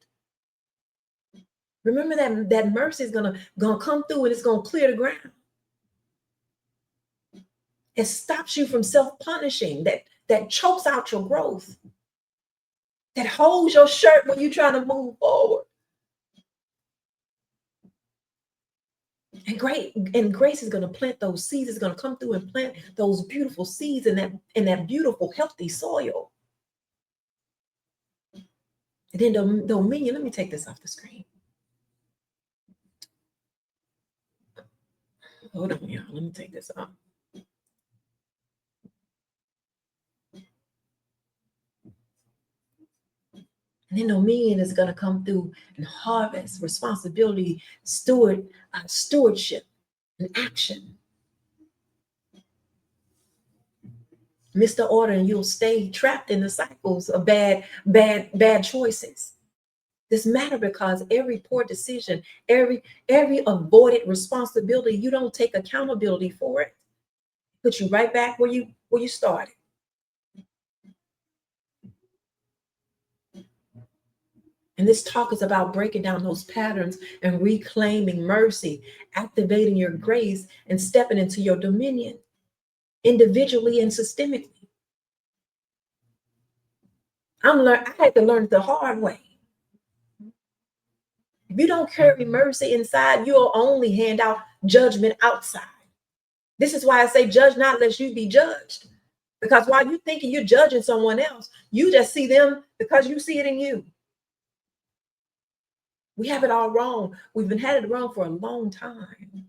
Remember that mercy is gonna come through, and it's gonna clear the ground. It stops you from self-punishing. That chokes out your growth. That holds your shirt when you're trying to move forward. And grace is going to plant those seeds. It's going to come through and plant those beautiful seeds in that beautiful, healthy soil. And then dominion. Let me take this off the screen. Hold on, y'all. Let me take this off. And then dominion is going to come through and harvest, responsibility, stewardship, and action. Miss the order, and you'll stay trapped in the cycles of bad choices. This matter because every poor decision, every avoided responsibility, you don't take accountability for it. Put you right back where you started. And this talk is about breaking down those patterns and reclaiming mercy, activating your grace, and stepping into your dominion individually and systemically. I had to learn it the hard way. If you don't carry mercy inside, you'll only hand out judgment outside. This is why I say, judge not lest you be judged. Because while you're thinking you're judging someone else, you just see them because you see it in you. We have it all wrong. We've been had it wrong for a long time.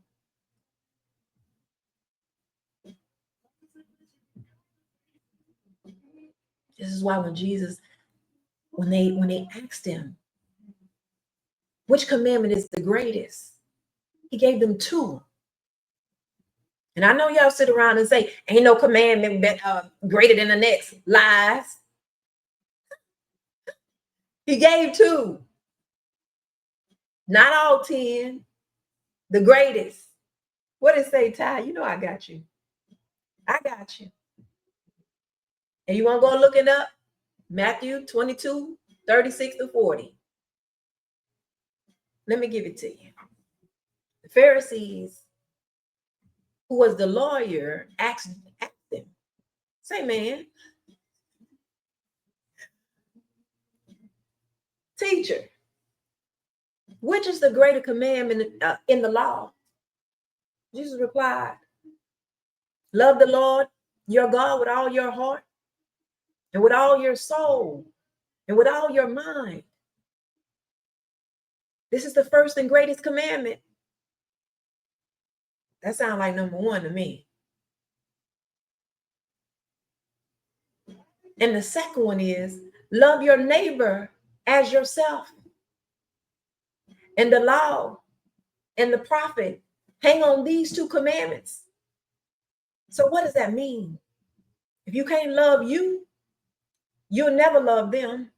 This is why when Jesus, when they asked him, which commandment is the greatest? He gave them two. And I know y'all sit around and say, ain't no commandment greater than the next. Lies. He gave two. Not all 10. The greatest. What did it say, Ty? You know I got you. I got you. And you want to go look it up? Matthew 22, 36 to 40. Let me give it to you. The Pharisees, who was the lawyer, asked him, say, man, teacher, which is the greater commandment in the law? Jesus replied, love the Lord your God with all your heart and with all your soul and with all your mind. This is the first and greatest commandment. That sounds like number one to me. And the second one is love your neighbor as yourself. And the law and the prophet hang on these two commandments. So what does that mean? If you can't love you, you'll never love them.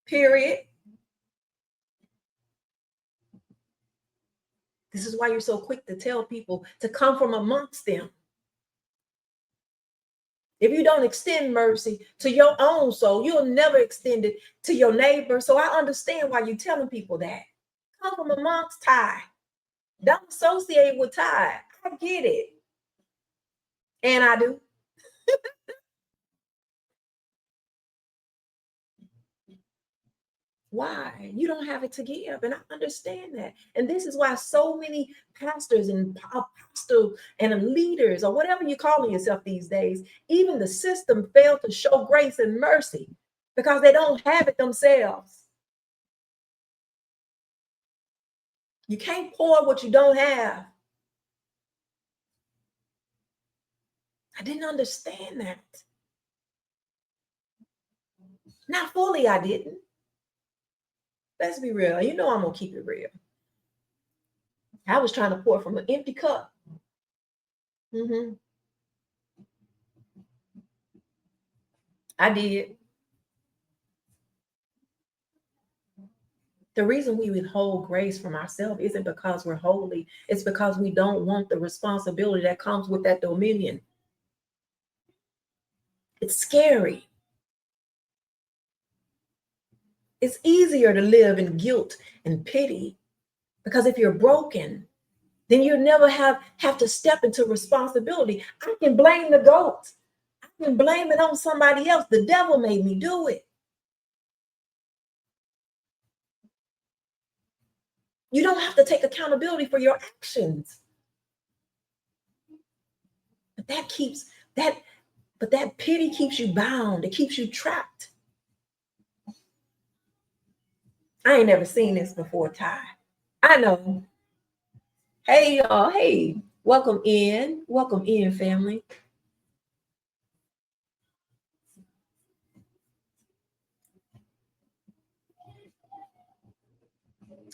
Period. This is why you're so quick to tell people to come from amongst them. If you don't extend mercy to your own soul, you'll never extend it to your neighbor. So I understand why you're telling people that. Come from amongst Ty. Don't associate with Ty. I get it. And I do. Why? You don't have it to give. And I understand that. And this is why so many pastors and apostles and leaders, or whatever you're calling yourself these days, even the system failed to show grace and mercy because they don't have it themselves. You can't pour what you don't have. I didn't understand that. Not fully, I didn't. Let's be real. You know I'm going to keep it real. I was trying to pour from an empty cup. I did. The reason we withhold grace from ourselves isn't because we're holy. It's because we don't want the responsibility that comes with that dominion. It's scary. It's easier to live in guilt and pity because if you're broken, then you'll never have to step into responsibility. I can blame the goat. I can blame it on somebody else. The devil made me do it. You don't have to take accountability for your actions. But that pity keeps you bound. It keeps you trapped. I ain't never seen this before, Ty. I know. Hey, y'all. Hey, welcome in. Welcome in, family.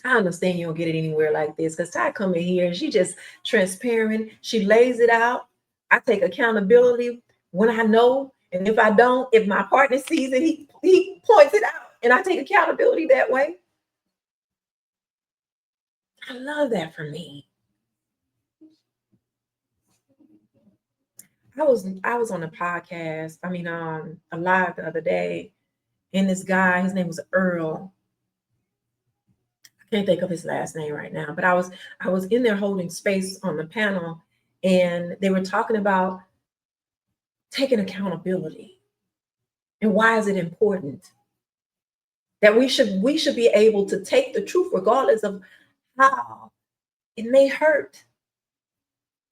I understand you don't get it anywhere like this because Ty come in here and she just transparent. She lays it out. I take accountability when I know. And if I don't, if my partner sees it, he points it out. And I take accountability that way. I love that for me. I was on a podcast, a live the other day, and this guy, his name was Earl. I can't think of his last name right now, but I was in there holding space on the panel, and they were talking about taking accountability and why is it important. That we should be able to take the truth regardless of how it may hurt.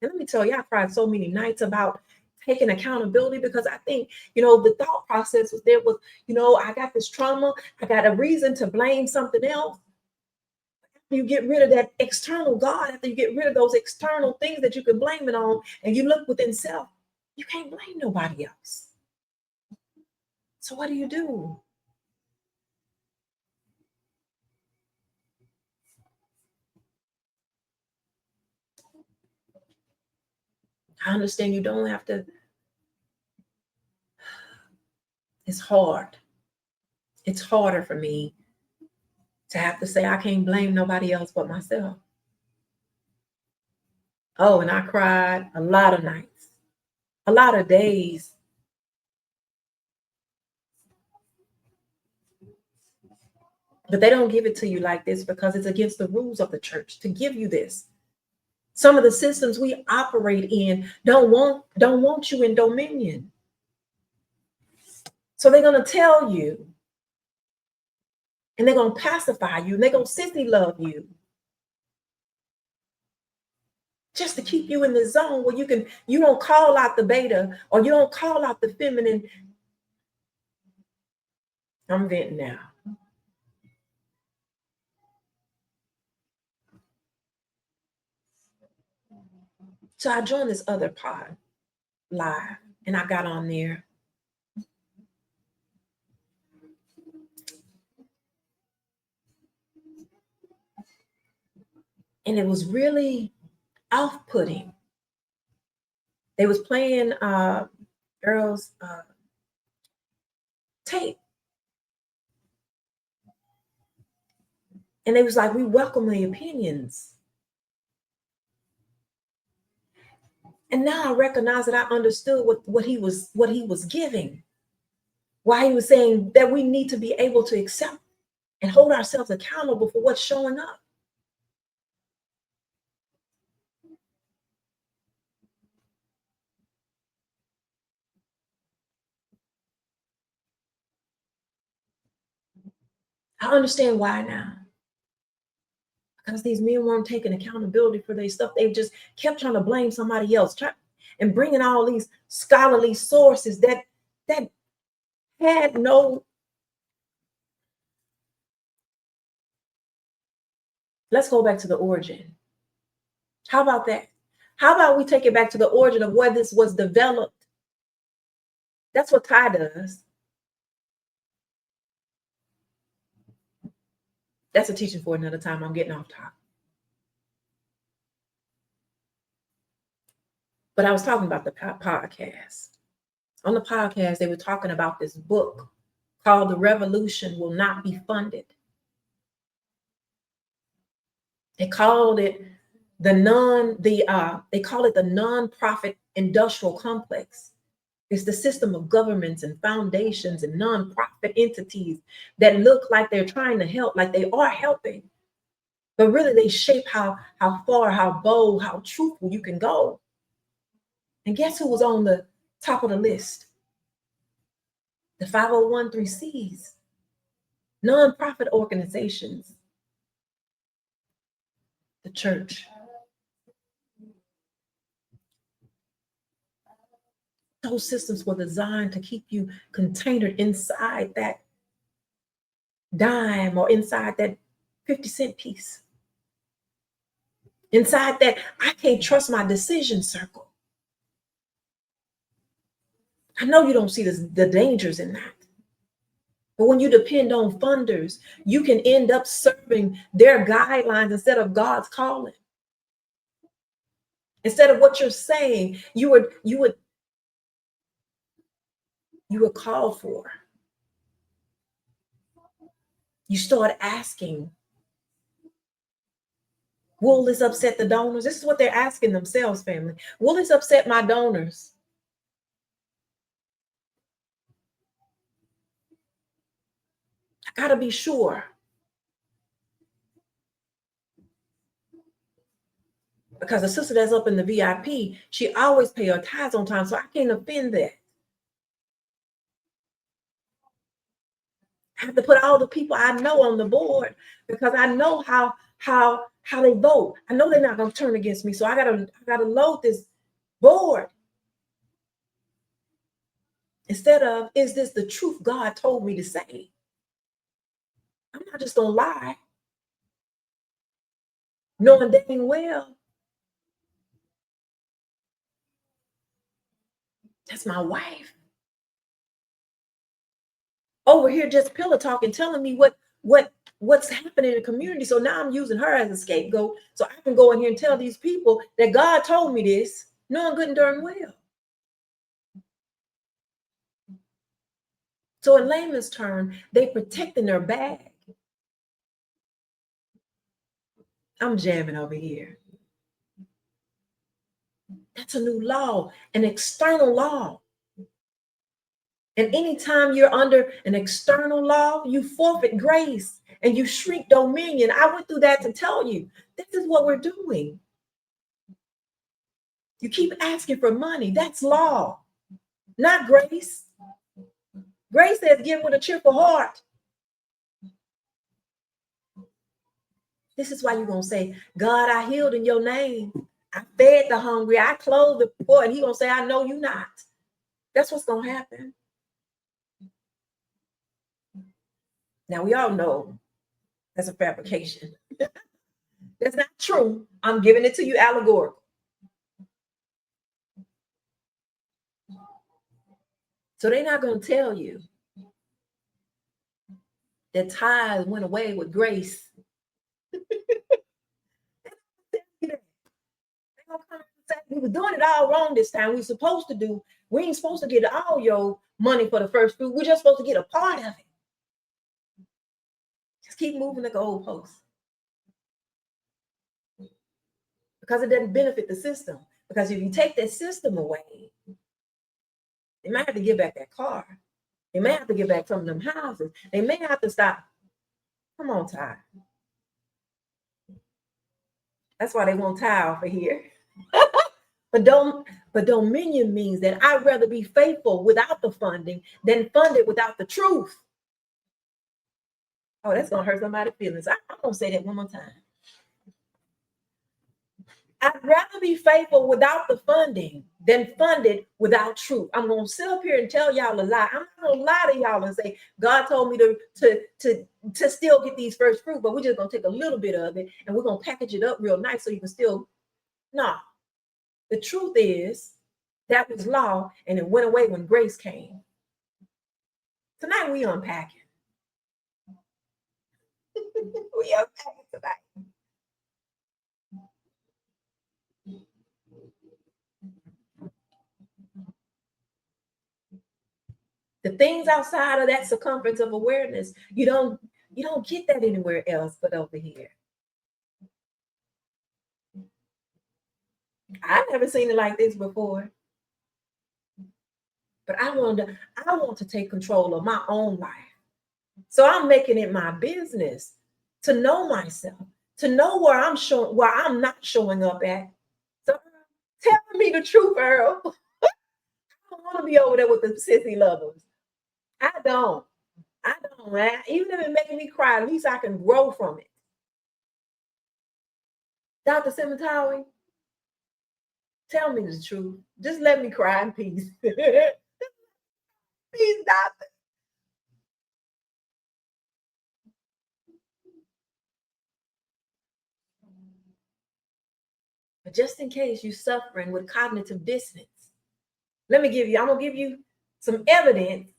And let me tell you, I cried so many nights about taking accountability because I think, the thought process was there was, I got this trauma, I got a reason to blame something else. You get rid of that external God, after you get rid of those external things that you can blame it on, and you look within self, you can't blame nobody else. So what do? I understand you don't have to. It's hard. It's harder for me to have to say I can't blame nobody else but myself. Oh, and I cried a lot of nights, a lot of days. But they don't give it to you like this because it's against the rules of the church to give you this. Some of the systems we operate in don't want you in dominion. So they're going to tell you, and they're going to pacify you, and they're going to sissy love you, just to keep you in the zone where you don't call out the beta, or you don't call out the feminine. I'm venting now. So I joined this other pod live, and I got on there. And it was really off-putting. They was playing girls' tape. And they was like, we welcome the opinions. And now I recognize that I understood what he was giving. Why he was saying that we need to be able to accept and hold ourselves accountable for what's showing up. I understand why now. Because these men weren't taking accountability for their stuff. They just kept trying to blame somebody else, and bringing all these scholarly sources that had no. Let's go back to the origin. How about that? How about we take it back to the origin of where this was developed? That's what Ty does. That's a teaching for another time. I'm getting off topic. But I was talking about the podcast. On the podcast, they were talking about this book called The Revolution Will Not Be Funded. They called it they call it the nonprofit industrial complex. It's the system of governments and foundations and nonprofit entities that look like they're trying to help, like they are helping, but really they shape how far, how bold, how truthful you can go. And guess who was on the top of the list? The 501(c)(3)s, nonprofit organizations, the church. Those systems were designed to keep you contained inside that dime or inside that 50-cent piece. Inside that, I can't trust my decision circle. I know you don't see the dangers in that. But when you depend on funders, you can end up serving their guidelines instead of God's calling. Instead of what you're saying, you would call for. You start asking, will this upset the donors? This is what they're asking themselves, family. Will this upset my donors? I gotta be sure. Because the sister that's up in the VIP, she always pay her tithes on time, so I can't offend that. I have to put all the people I know on the board because I know how they vote. I know they're not going to turn against me. So I gotta load this board. Instead of, is this the truth God told me to say? I'm not just gonna lie, knowing dang well that's my wife over here just pillow talking, telling me what's happening in the community. So now I'm using her as a scapegoat so I can go in here and tell these people that God told me this, knowing good and darn well. So in layman's term, they protecting their bag. I'm jamming over here. That's a new law, an external law. And anytime you're under an external law, you forfeit grace and you shrink dominion. I went through that to tell you, this is what we're doing. You keep asking for money. That's law, not grace. Grace says give with a cheerful heart. This is why you're going to say, God, I healed in your name. I fed the hungry. I clothed the poor. And he's going to say, I know you not. That's what's going to happen. Now, we all know that's a fabrication. That's not true. I'm giving it to you allegorical. So they're not going to tell you that tithe went away with grace. We were doing it all wrong this time. We ain't supposed to get all your money for the first fruit. We're just supposed to get a part of it. Just keep moving the goalposts. Because it doesn't benefit the system. Because if you take that system away, they might have to give back that car. They may have to give back some of them houses. They may have to stop. Come on, Ty. That's why they won't tie over here. But dominion means that I'd rather be faithful without the funding than funded without the truth. Oh, that's gonna hurt somebody's feelings. I'm gonna say that one more time. I'd rather be faithful without the funding than funded without truth. I'm gonna sit up here and tell y'all a lie. I'm not gonna lie to y'all and say God told me to still get these first fruit, but we're just gonna take a little bit of it and we're gonna package it up real nice so you can still. No. The truth is that was law and it went away when grace came. Tonight we unpacking. We unpacking tonight. The things outside of that circumference of awareness, you don't get that anywhere else but over here. I've never seen it like this before. But I want to take control of my own life. So I'm making it my business to know myself, to know where I'm not showing up at. So tell me the truth, Earl. I don't want to be over there with the sissy lovers. I don't, man. Even if it's making me cry, at least I can grow from it. Dr. Simatawi, tell me the truth. Just let me cry in peace. Please, doctor. But just in case you're suffering with cognitive dissonance, I'm gonna give you some evidence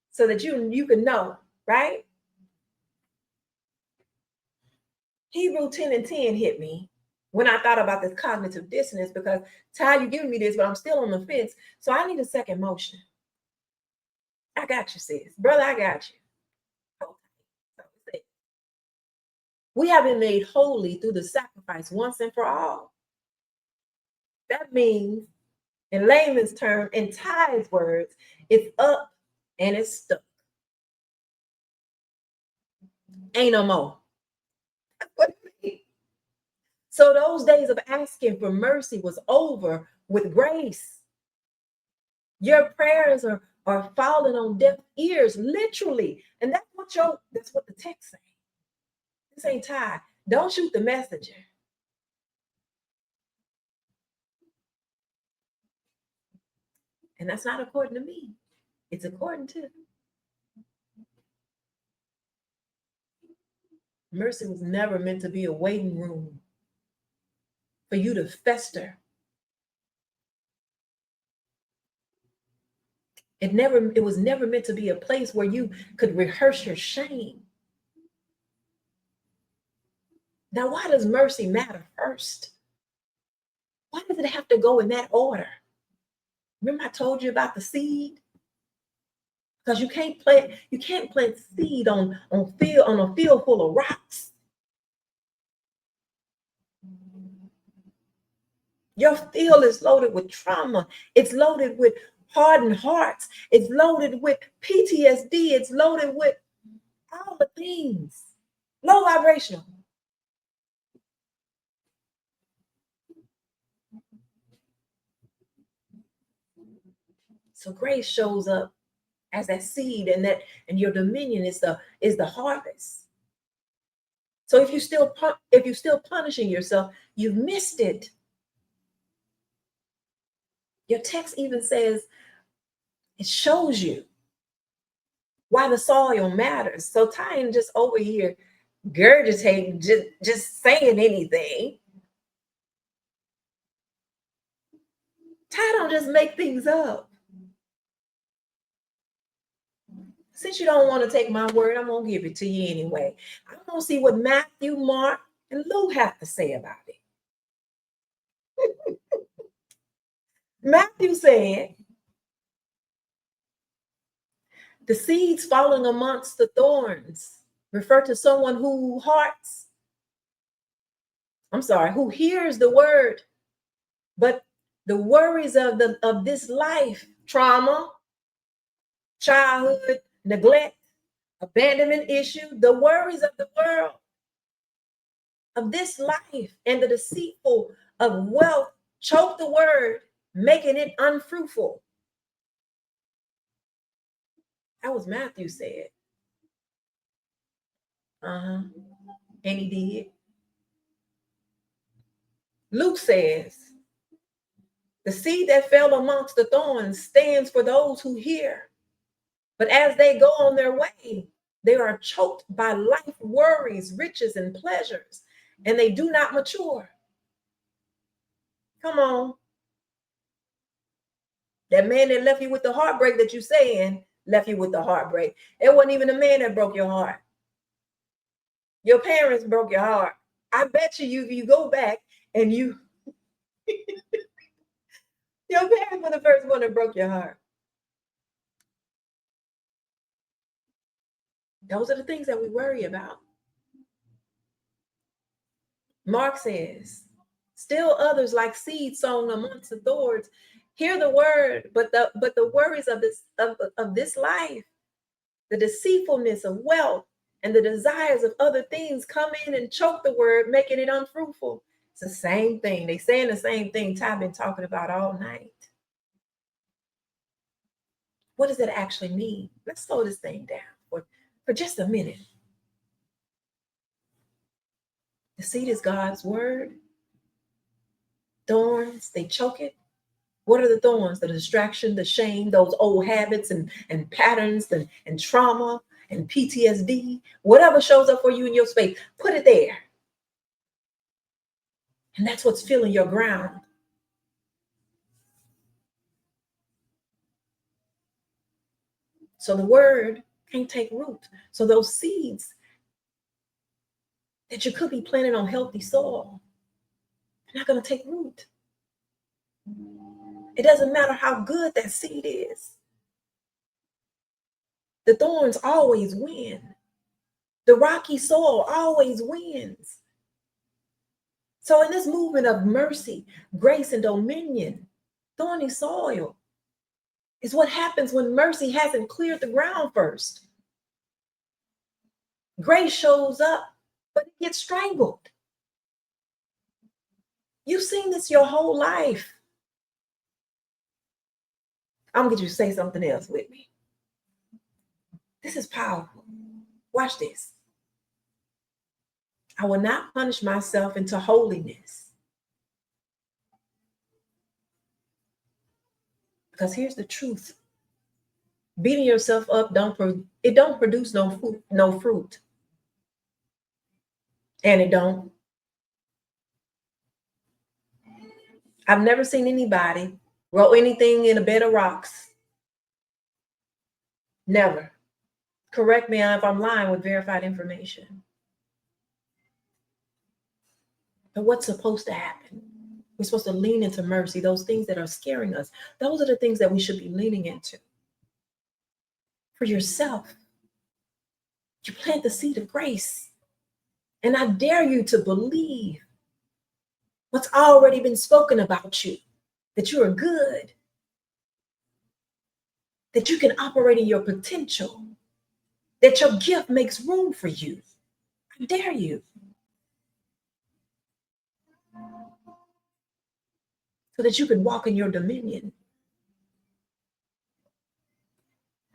so that you can know, right? Hebrew 10 and 10 hit me when I thought about this cognitive dissonance because Ty, you giving me this, but I'm still on the fence. So I need a second motion. I got you, sis. Brother, I got you. Okay. We have been made holy through the sacrifice once and for all. That means, in layman's term, in Ty's words, it's up and it's stuck. Ain't no more. What do you mean? So those days of asking for mercy was over with grace. Your prayers are are falling on deaf ears, literally. And that's what the text saying. This ain't Ty. Don't shoot the messenger. And that's not according to me. It's according to mercy was never meant to be a waiting room for you to fester. It was never meant to be a place where you could rehearse your shame. Now, why does mercy matter first? Why does it have to go in that order? Remember I told you about the seed? Because you can't plant seed on a field full of rocks. Your field is loaded with trauma. It's loaded with hardened hearts. It's loaded with PTSD. It's loaded with all the things. Low vibrational. So grace shows up as that seed, and your dominion is the harvest. So if you're still punishing yourself, you've missed it. Your text even says it shows you why the soil matters. So Ty ain't just over here gurgitating, just saying anything. Ty don't just make things up. Since you don't want to take my word, I'm going to give it to you anyway. I'm going to see what Matthew, Mark, and Luke have to say about it. Matthew said, the seeds falling amongst the thorns refer to someone who hears the word, but the worries of this life, trauma, childhood, neglect, abandonment issue, the worries of the world, of this life, and the deceitful of wealth choke the word, making it unfruitful. That was Matthew said. And he did. Luke says, the seed that fell amongst the thorns stands for those who hear. But as they go on their way, they are choked by life worries, riches, and pleasures, and they do not mature. Come on. That man that left you with the heartbreak that you saying left you with the heartbreak. It wasn't even a man that broke your heart. Your parents broke your heart. I bet you go back and your parents were the first one that broke your heart. Those are the things that we worry about. Mark says, still others like seeds sown amongst the thorns hear the word, but the worries of this life, the deceitfulness of wealth, and the desires of other things come in and choke the word, making it unfruitful. It's the same thing. They saying the same thing Ty been talking about all night. What does it actually mean? Let's slow this thing down for just a minute. The seed is God's word. Thorns, they choke it. What are the thorns? The distraction, the shame, those old habits and patterns and trauma and PTSD, whatever shows up for you in your space, put it there. And that's what's filling your ground. So the word can't take root. So those seeds that you could be planting on healthy soil, they're not going to take root. It doesn't matter how good that seed is. The thorns always win. The rocky soil always wins. So in this movement of mercy, grace, and dominion, thorny soil is what happens when mercy hasn't cleared the ground first. Grace shows up, but it gets strangled. You've seen this your whole life. I'm gonna get you to say something else with me. This is powerful. Watch this. I will not punish myself into holiness. Because here's the truth. Beating yourself up don't produce no fruit. And it don't. I've never seen anybody grow anything in a bed of rocks. Never. Correct me if I'm lying with verified information. But what's supposed to happen? We're supposed to lean into mercy, those things that are scaring us. Those are the things that we should be leaning into. For yourself, you plant the seed of grace. And I dare you to believe what's already been spoken about you, that you are good, that you can operate in your potential, that your gift makes room for you. I dare you. So that you can walk in your dominion.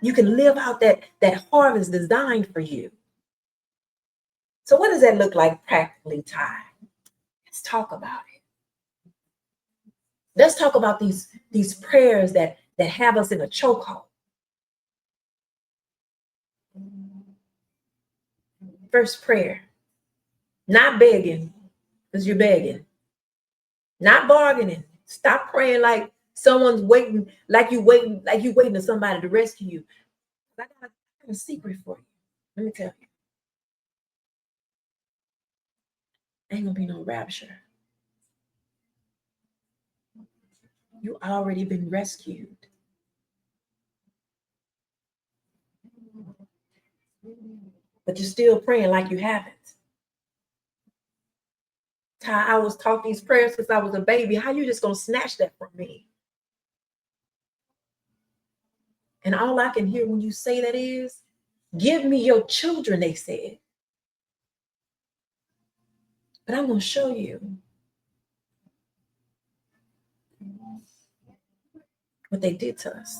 You can live out that harvest designed for you. So what does that look like practically, Ty? Let's talk about it. Let's talk about these prayers that have us in a chokehold. First prayer, not begging, because you're begging, not bargaining. Stop praying like someone's waiting, like you waiting on somebody to rescue you. I got a secret for you. Let me tell you. Ain't gonna be no rapture. You already been rescued. But you're still praying like you haven't. Ty, I was taught these prayers since I was a baby. How you just gonna snatch that from me? And all I can hear when you say that is, give me your children, they said. But I'm gonna show you what they did to us.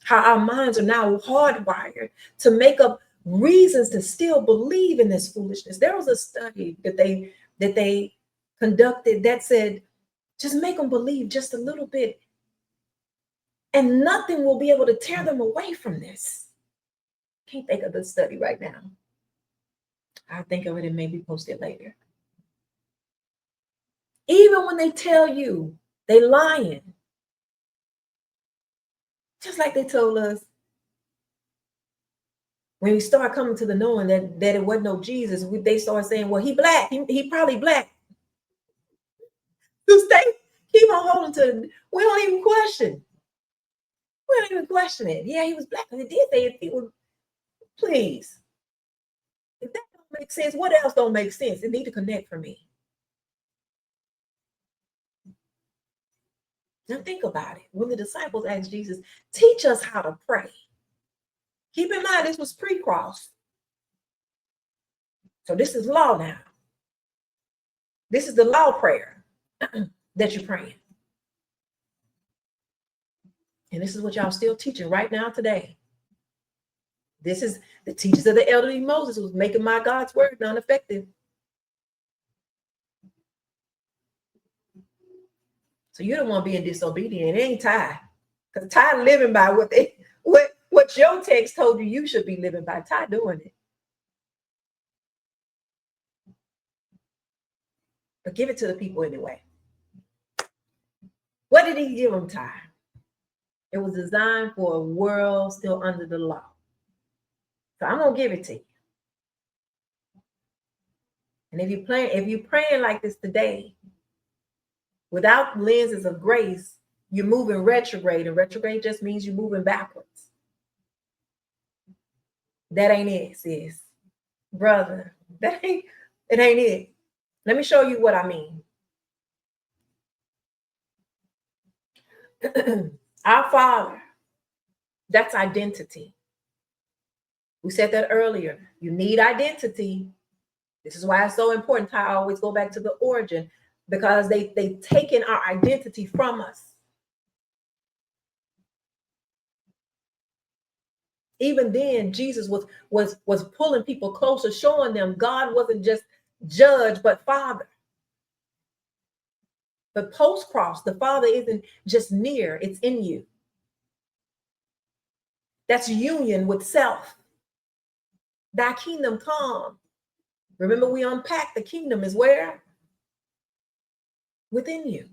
How our minds are now hardwired to make up reasons to still believe in this foolishness. There was a study that they conducted that said, just make them believe just a little bit, and nothing will be able to tear them away from this. Can't think of the study right now. I'll think of it and maybe post it later. Even when they tell you they lying, just like they told us when we start coming to the knowing that it wasn't no Jesus, they start saying, well, he black, he probably black. So keep on holding to, we don't even question. We don't even question it. Yeah, he was black. And it did say it was, please. If that don't make sense, what else don't make sense? It need to connect for me. Now think about it. When the disciples asked Jesus, teach us how to pray. Keep in mind, this was pre-cross. So this is law now. This is the law prayer that you're praying. And this is what y'all still teaching right now today. This is the teachers of the elderly Moses was making my God's word non-effective. So you don't want to be in disobedience. It ain't Ty. Because Ty living by what your text told you should be living by. Ty doing it. But give it to the people anyway. What did he give them, Ty? It was designed for a world still under the law. So I'm gonna give it to you. And if you're praying like this today, without lenses of grace, you're moving retrograde, and retrograde just means you're moving backwards. That ain't it, sis. Brother, it ain't it. Let me show you what I mean. Our Father, that's identity. We said that earlier. You need identity. This is why it's so important. I always go back to the origin, because they've taken our identity from us. Even then, Jesus was pulling people closer, showing them God wasn't just judge, but Father. But post-cross, the Father isn't just near, it's in you. That's union with self. Thy kingdom come. Remember, we unpacked the kingdom is where? Within you.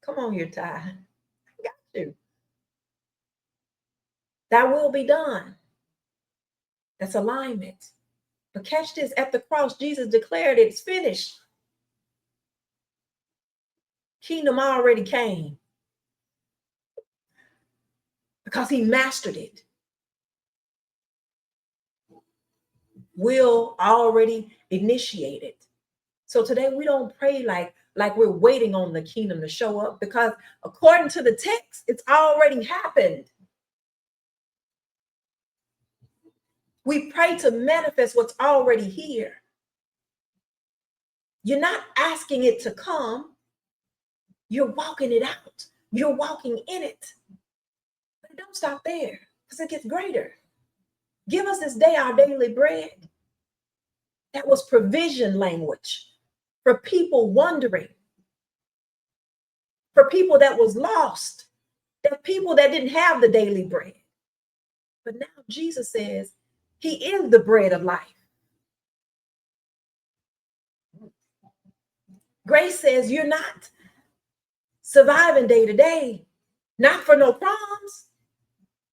Come on here, Ty. I got you. Thy will be done. That's alignment. But catch this, at the cross, Jesus declared it's finished. Kingdom already came because he mastered it. Will already initiated. So today we don't pray like we're waiting on the kingdom to show up, because according to the text, it's already happened. We pray to manifest what's already here. You're not asking it to come. You're walking it out. You're walking in it. But it don't stop there, because it gets greater. Give us this day our daily bread. That was provision language for people wondering, for people that was lost, that people that didn't have the daily bread. But now Jesus says he is the bread of life. Grace says you're not surviving day to day, not for no crumbs.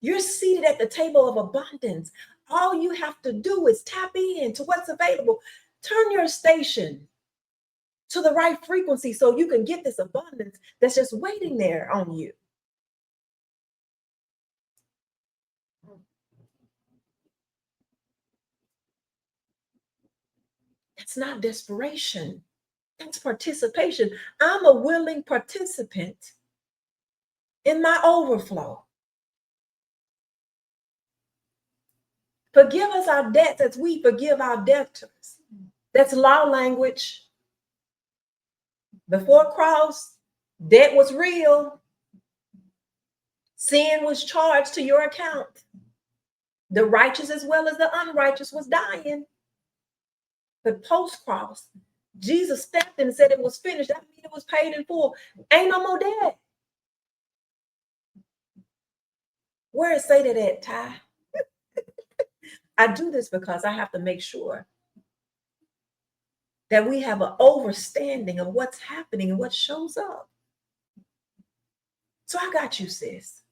You're seated at the table of abundance. All you have to do is tap in to what's available. Turn your station to the right frequency so you can get this abundance that's just waiting there on you. That's not desperation. That's participation. I'm a willing participant in my overflow. Forgive us our debts as we forgive our debtors. That's law language. Before cross, debt was real. Sin was charged to your account. The righteous as well as the unrighteous was dying. But post-cross, Jesus stepped in and said it was finished. That means it was paid in full. Ain't no more debt. Where is say that at, Ty? I do this because I have to make sure that we have an understanding of what's happening and what shows up. So I got you, sis.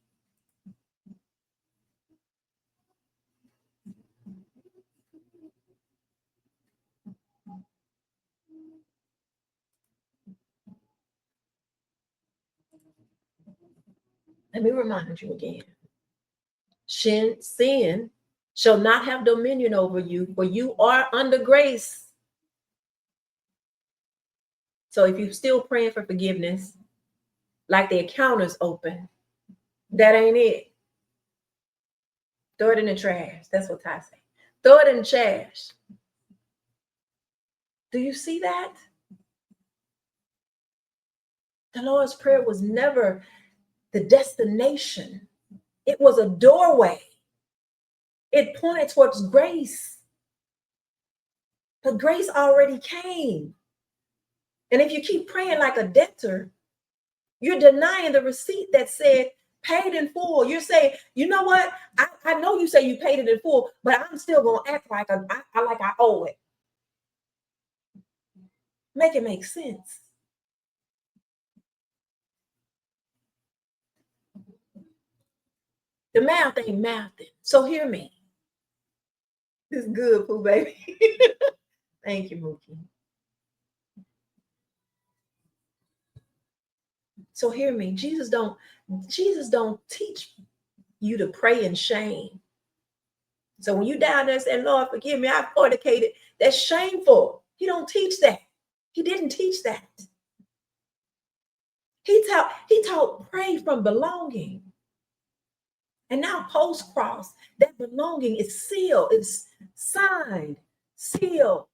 Let me remind you again. Sin shall not have dominion over you, for you are under grace. So if you're still praying for forgiveness, like the account is open, that ain't it. Throw it in the trash. That's what Ty say. Throw it in the trash. Do you see that? The Lord's Prayer was never the destination. It was a doorway. It pointed towards grace. But grace already came. And if you keep praying like a debtor, you're denying the receipt that said paid in full. You're saying, you know what? I know you say you paid it in full, but I'm still going to act like I owe it. Make it make sense. The math ain't mathing. So hear me. This is good, Pooh baby. Thank you, Mookie. So hear me. Jesus don't teach you to pray in shame. So when you down there saying, Lord, forgive me, I fornicated, that's shameful. He don't teach that. He didn't teach that. He taught pray from belonging. And now post-cross, that belonging is sealed, it's signed, sealed,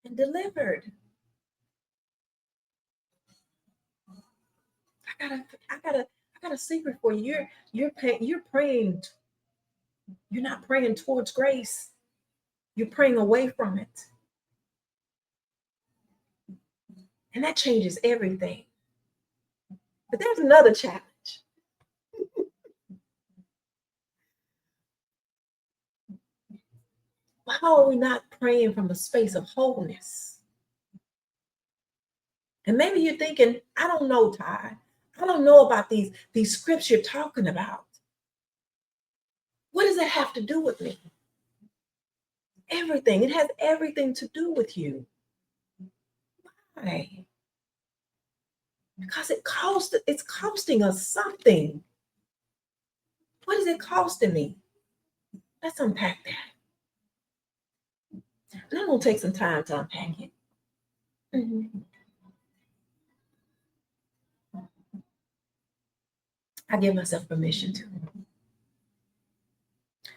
and delivered. I gotta got a secret for you. You're praying. You're not praying towards grace. You're praying away from it. And that changes everything. But there's another challenge. Why are we not praying from a space of wholeness? And maybe you're thinking, I don't know, Ty. I don't know about these scripts you're talking about. What does that have to do with me? Everything. It has everything to do with you. Why? Because it's costing us something. What is it costing me? Let's unpack that. And I'm going to take some time to unpack it. I give myself permission to.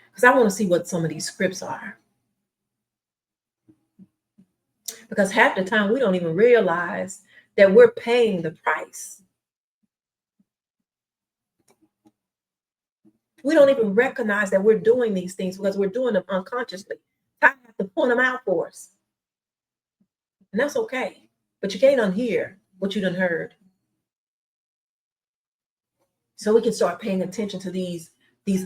Because I want to see what some of these scripts are. Because half the time we don't even realize that we're paying the price. We don't even recognize that we're doing these things because we're doing them unconsciously. I have to point them out for us. And that's okay. But you can't unhear what you done heard. So we can start paying attention to these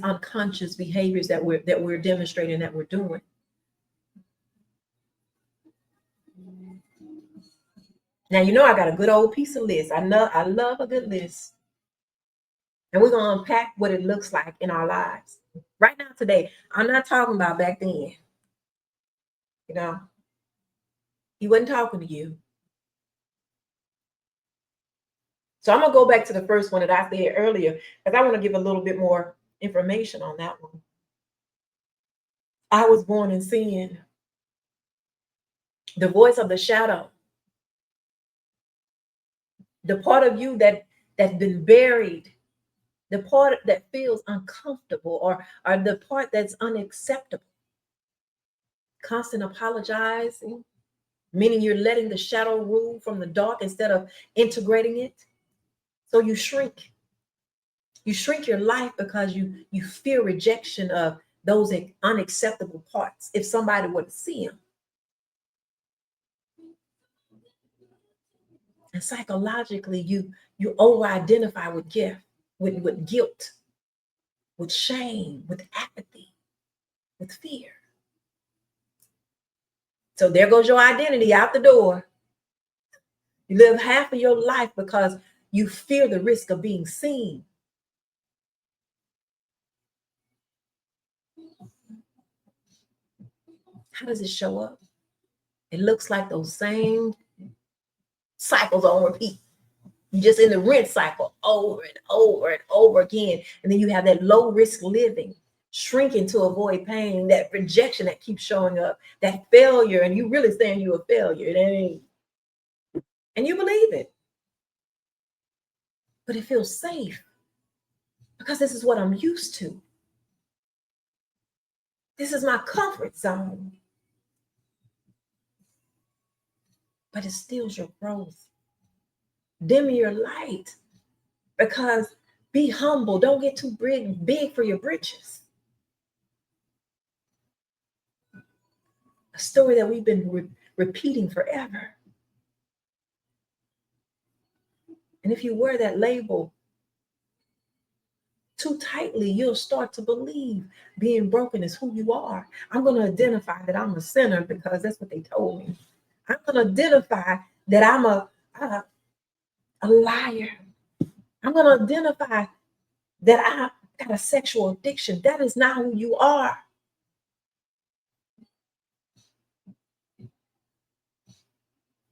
unconscious behaviors that we're demonstrating, that we're doing. Now, you know, I got a good old piece of list. I love a good list. And we're going to unpack what it looks like in our lives. Right now, today, I'm not talking about back then. You know, he wasn't talking to you. So I'm going to go back to the first one that I said earlier, because I want to give a little bit more information on that one. I was born in sin. The voice of the shadow. The part of you that's been buried. The part that feels uncomfortable, or the part that's unacceptable. Constant apologizing, meaning you're letting the shadow rule from the dark instead of integrating it. So you shrink. You shrink your life because you fear rejection of those unacceptable parts if somebody were to see them. And psychologically, you over-identify with guilt, with shame, with apathy, with fear. So there goes your identity out the door. You live half of your life because you fear the risk of being seen. How does it show up? It looks like those same cycles on repeat. You're just in the rinse cycle over and over and over again. And then you have that low risk living, shrinking to avoid pain, that rejection that keeps showing up, that failure, and you really saying you're a failure. It ain't. And you believe it. But it feels safe because this is what I'm used to. This is my comfort zone. But it steals your growth. Dim your light, because be humble. Don't get too big for your britches. A story that we've been repeating forever. And if you wear that label too tightly, you'll start to believe being broken is who you are. I'm going to identify that I'm a sinner because that's what they told me. I'm going to identify that I'm a liar. I'm going to identify that I got a sexual addiction. That is not who you are.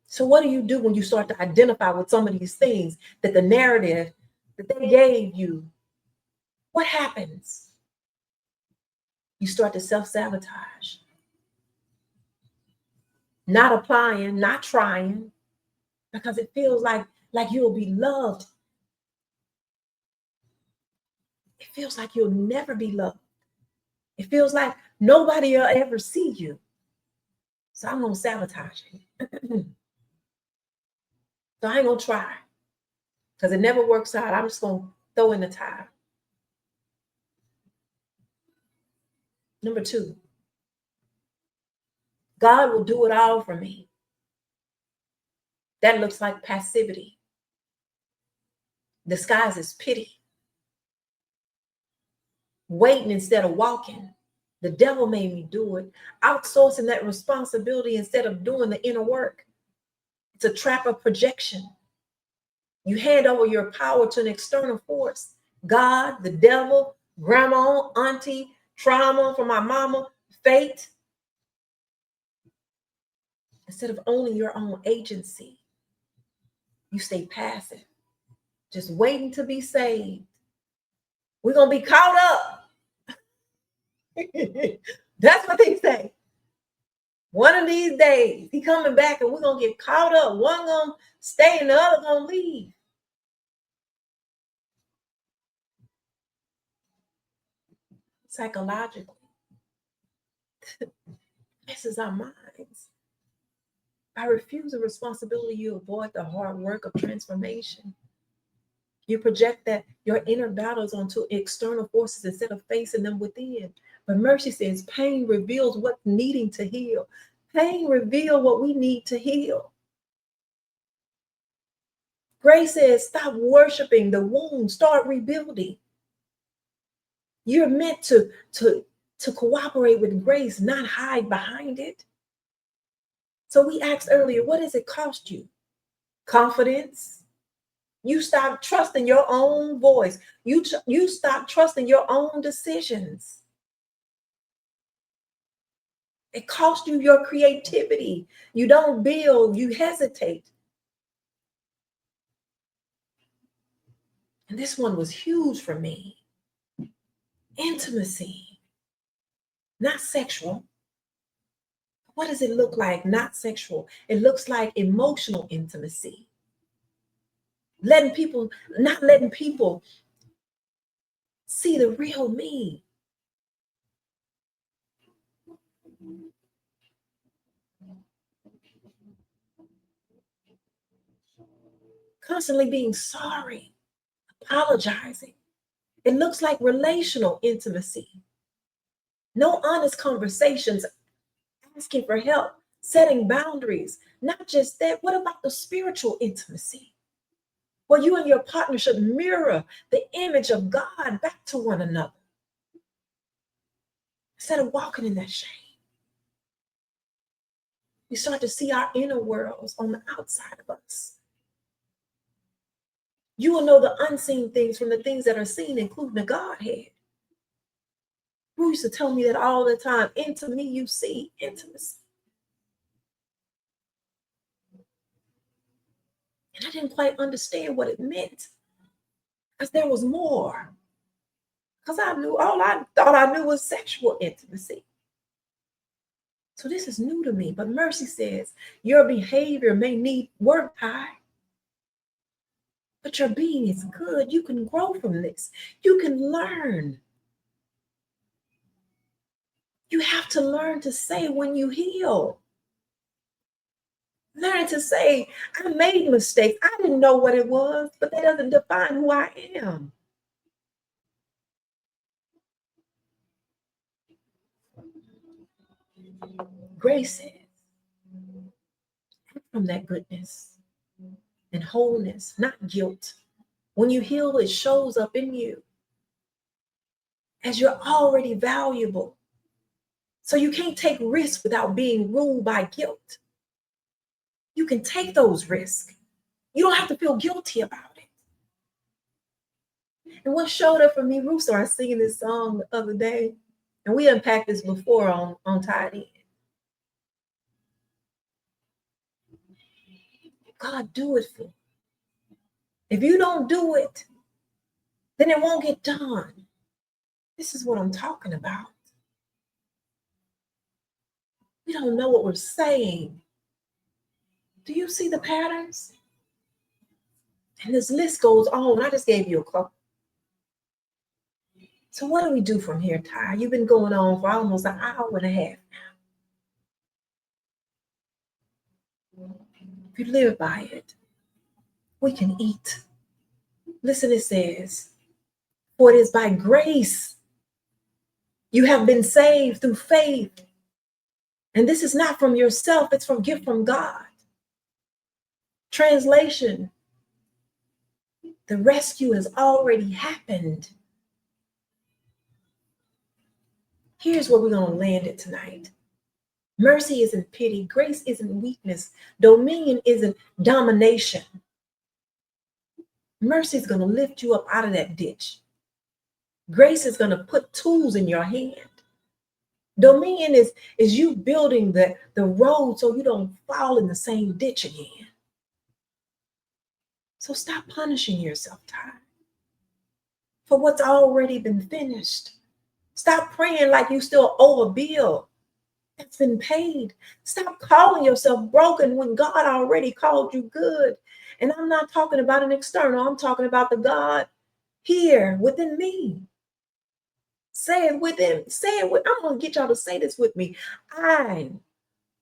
So what do you do when you start to identify with some of these things, that the narrative that they gave you? What happens? You start to self-sabotage. Not applying, not trying, because it feels like you'll be loved. It feels like you'll never be loved. It feels like nobody will ever see you. So I'm going to sabotage it. So I ain't going to try, because it never works out. I'm just going to throw in the towel. Number 2, God will do it all for me. That looks like passivity. Disguised as pity. Waiting instead of walking. The devil made me do it. Outsourcing that responsibility instead of doing the inner work. It's a trap of projection. You hand over your power to an external force. God, the devil, grandma, auntie, trauma from my mama, fate. Instead of owning your own agency, you stay passive, just waiting to be saved. We're going to be caught up. That's what they say. One of these days, he coming back and we're going to get caught up. One going to stay and the other going to leave. Psychologically, messes our minds. By refusing responsibility, you avoid the hard work of transformation. You project that your inner battles onto external forces instead of facing them within. But mercy says pain reveals what's needing to heal. Pain reveals what we need to heal. Grace says stop worshiping the wound, start rebuilding. You're meant to cooperate with grace, not hide behind it. So we asked earlier, what does it cost you? Confidence. You stop trusting your own voice. You stop trusting your own decisions. It costs you your creativity. You don't build, you hesitate. And this one was huge for me. Intimacy, not sexual. What does it look like? Not sexual. It looks like emotional intimacy. Not letting people see the real me. Constantly being sorry, apologizing. It looks like relational intimacy. No honest conversations, asking for help, setting boundaries. Not just that, what about the spiritual intimacy? Well, you and your partner should mirror the image of God back to one another instead of walking in that shame. We start to see our inner worlds on the outside of us. You will know the unseen things from the things that are seen, including the Godhead. Who used to tell me that all the time? Into me, you see intimacy. And I didn't quite understand what it meant because there was more. Because I thought I knew was sexual intimacy. So this is new to me. But mercy says your behavior may need work, Ty. But your being is good. You can grow from this. You can learn. You have to learn to say when you heal. Learn to say, I made mistakes. I didn't know what it was, but that doesn't define who I am. Grace says, from that goodness and wholeness, not guilt. When you heal, it shows up in you as you're already valuable. So you can't take risks without being ruled by guilt. You can take those risks. You don't have to feel guilty about it. And what showed up for me, Ruth started singing this song the other day, and we unpacked this before on Tied In. God, do it for me. If you don't do it, then it won't get done. This is what I'm talking about. We don't know what we're saying. Do you see the patterns? And this list goes on. I just gave you a couple. So what do we do from here, Ty? You've been going on for almost an hour and a half now. If you live by it, we can eat. Listen, it says, For it is by grace you have been saved through faith. And this is not from yourself, it's from gift from God. Translation: the rescue has already happened. Here's where we're going to land it tonight. Mercy isn't pity. Grace isn't weakness. Dominion isn't domination. Mercy is going to lift you up out of that ditch. Grace is going to put tools in your hand. Dominion is you building the road so you don't fall in the same ditch again. So stop punishing yourself, Ty, for what's already been finished. Stop praying like you still owe a bill that's been paid. Stop calling yourself broken when God already called you good. And I'm not talking about an external, I'm talking about the God here within me. Say it within, I'm going to get y'all to say this with me. I'm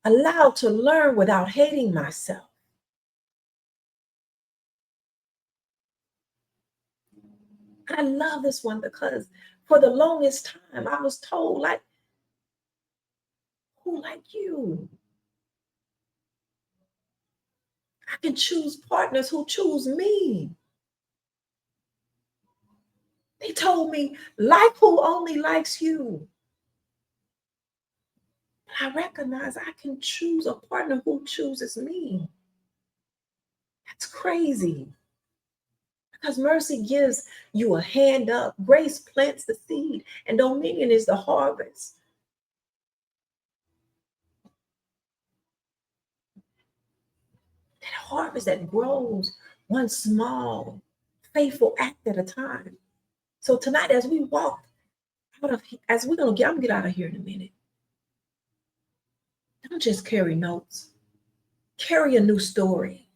allowed to learn without hating myself. I love this one because for the longest time I was told, like, who like you? I can choose partners who choose me. They told me, like who only likes you. But I recognize I can choose a partner who chooses me. That's crazy. Because mercy gives you a hand up, grace plants the seed, and dominion is the harvest. That harvest that grows one small, faithful act at a time. So tonight, as we walk out of, as we're gonna get out of here in a minute. Don't just carry notes. Carry a new story.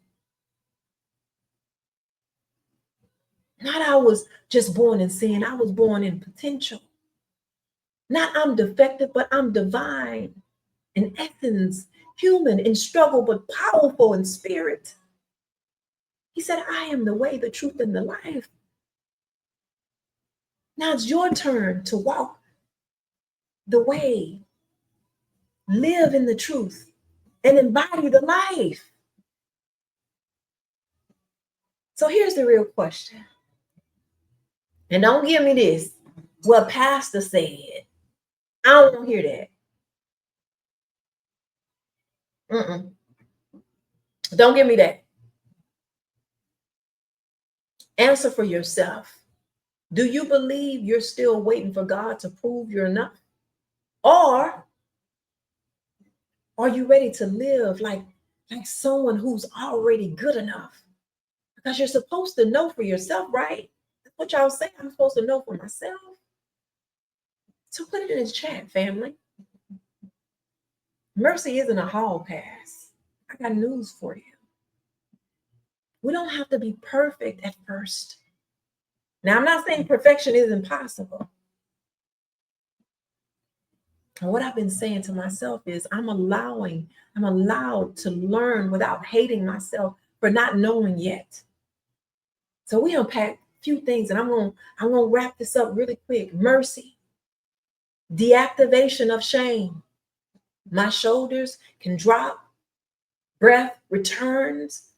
Not I was just born in sin. I was born in potential. Not I'm defective, but I'm divine. In essence, human, in struggle, but powerful in spirit. He said, I am the way, the truth, and the life. Now it's your turn to walk the way, live in the truth, and embody the life. So here's the real question. And don't give me this. Well, Pastor said, I don't want to hear that. Don't give me that. Answer for yourself. Do you believe you're still waiting for God to prove you're enough? Or are you ready to live like someone who's already good enough? Because you're supposed to know for yourself, right? That's what y'all say. I'm supposed to know for myself. So put it in the chat, family. Mercy isn't a hall pass. I got news for you. We don't have to be perfect at first. Now, I'm not saying perfection is impossible. And what I've been saying to myself is I'm allowed to learn without hating myself for not knowing yet. So we unpack a few things, and I'm gonna wrap this up really quick. Mercy, deactivation of shame. My shoulders can drop, breath returns.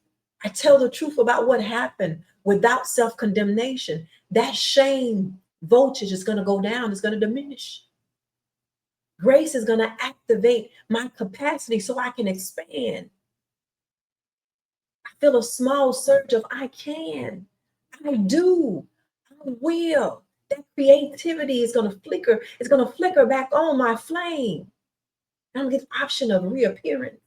I tell the truth about what happened without self-condemnation. That shame voltage is going to go down, it's going to diminish. Grace is going to activate my capacity so I can expand. I feel a small surge of I can, I do, I will. That creativity is going to flicker. It's going to flicker back on my flame. I'm going to get the option of reappearance.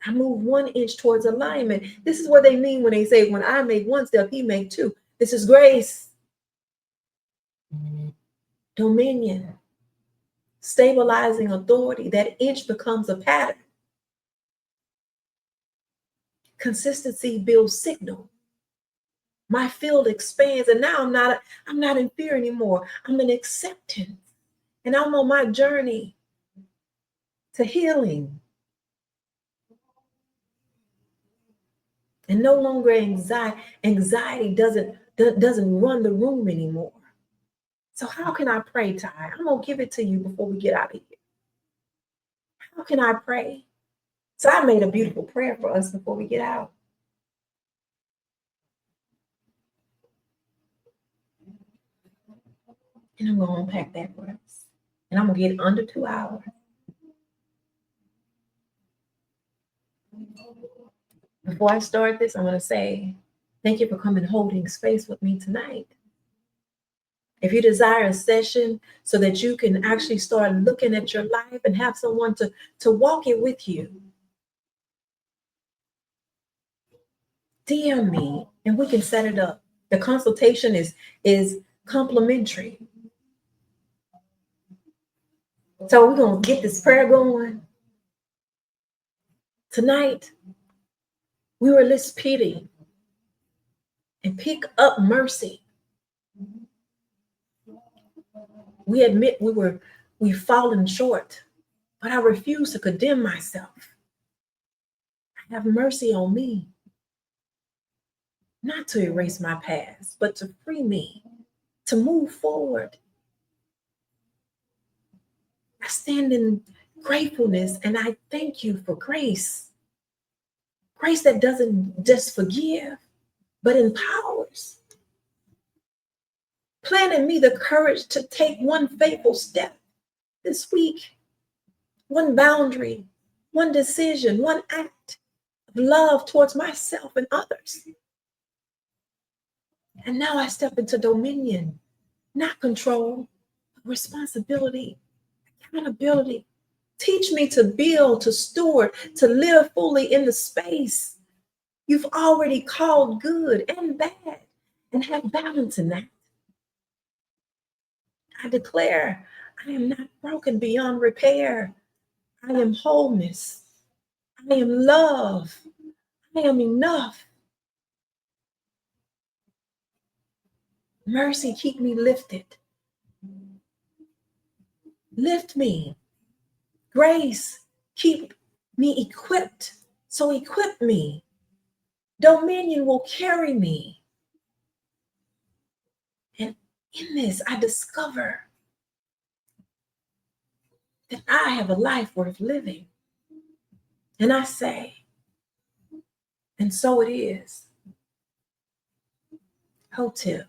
I move 1 inch towards alignment. This is what they mean when they say, when I make one step, he make two. This is grace. Dominion. Stabilizing authority. That inch becomes a pattern. Consistency builds signal. My field expands, and now I'm not in fear anymore. I'm in acceptance. And I'm on my journey to healing. And no longer anxiety. Anxiety doesn't doesn't run the room anymore. So how can I pray, Ty? I'm going to give it to you before we get out of here. How can I pray? So I made a beautiful prayer for us before we get out. And I'm going to unpack that for us. And I'm going to get under 2 hours. Before I start this, I want to say thank you for coming holding space with me tonight. If you desire a session so that you can actually start looking at your life and have someone to walk it with you, DM me and we can set it up. The consultation is complimentary. So we're going to get this prayer going. Tonight, we were list pity and pick up mercy. We admit we've fallen short, but I refuse to condemn myself. Have mercy on me, not to erase my past, but to free me, to move forward. I stand in gratefulness and I thank you for grace. Grace that doesn't just forgive, but empowers. Plant in me the courage to take one faithful step this week, one boundary, one decision, one act of love towards myself and others. And now I step into dominion, not control, but responsibility, accountability. Teach me to build, to steward, to live fully in the space you've already called good and bad, and have balance in that. I declare I am not broken beyond repair. I am wholeness. I am love. I am enough. Mercy, keep me lifted. Lift me. Grace, keep me equipped. So equip me. Dominion will carry me. And in this, I discover that I have a life worth living. And I say, and so it is. Hotep.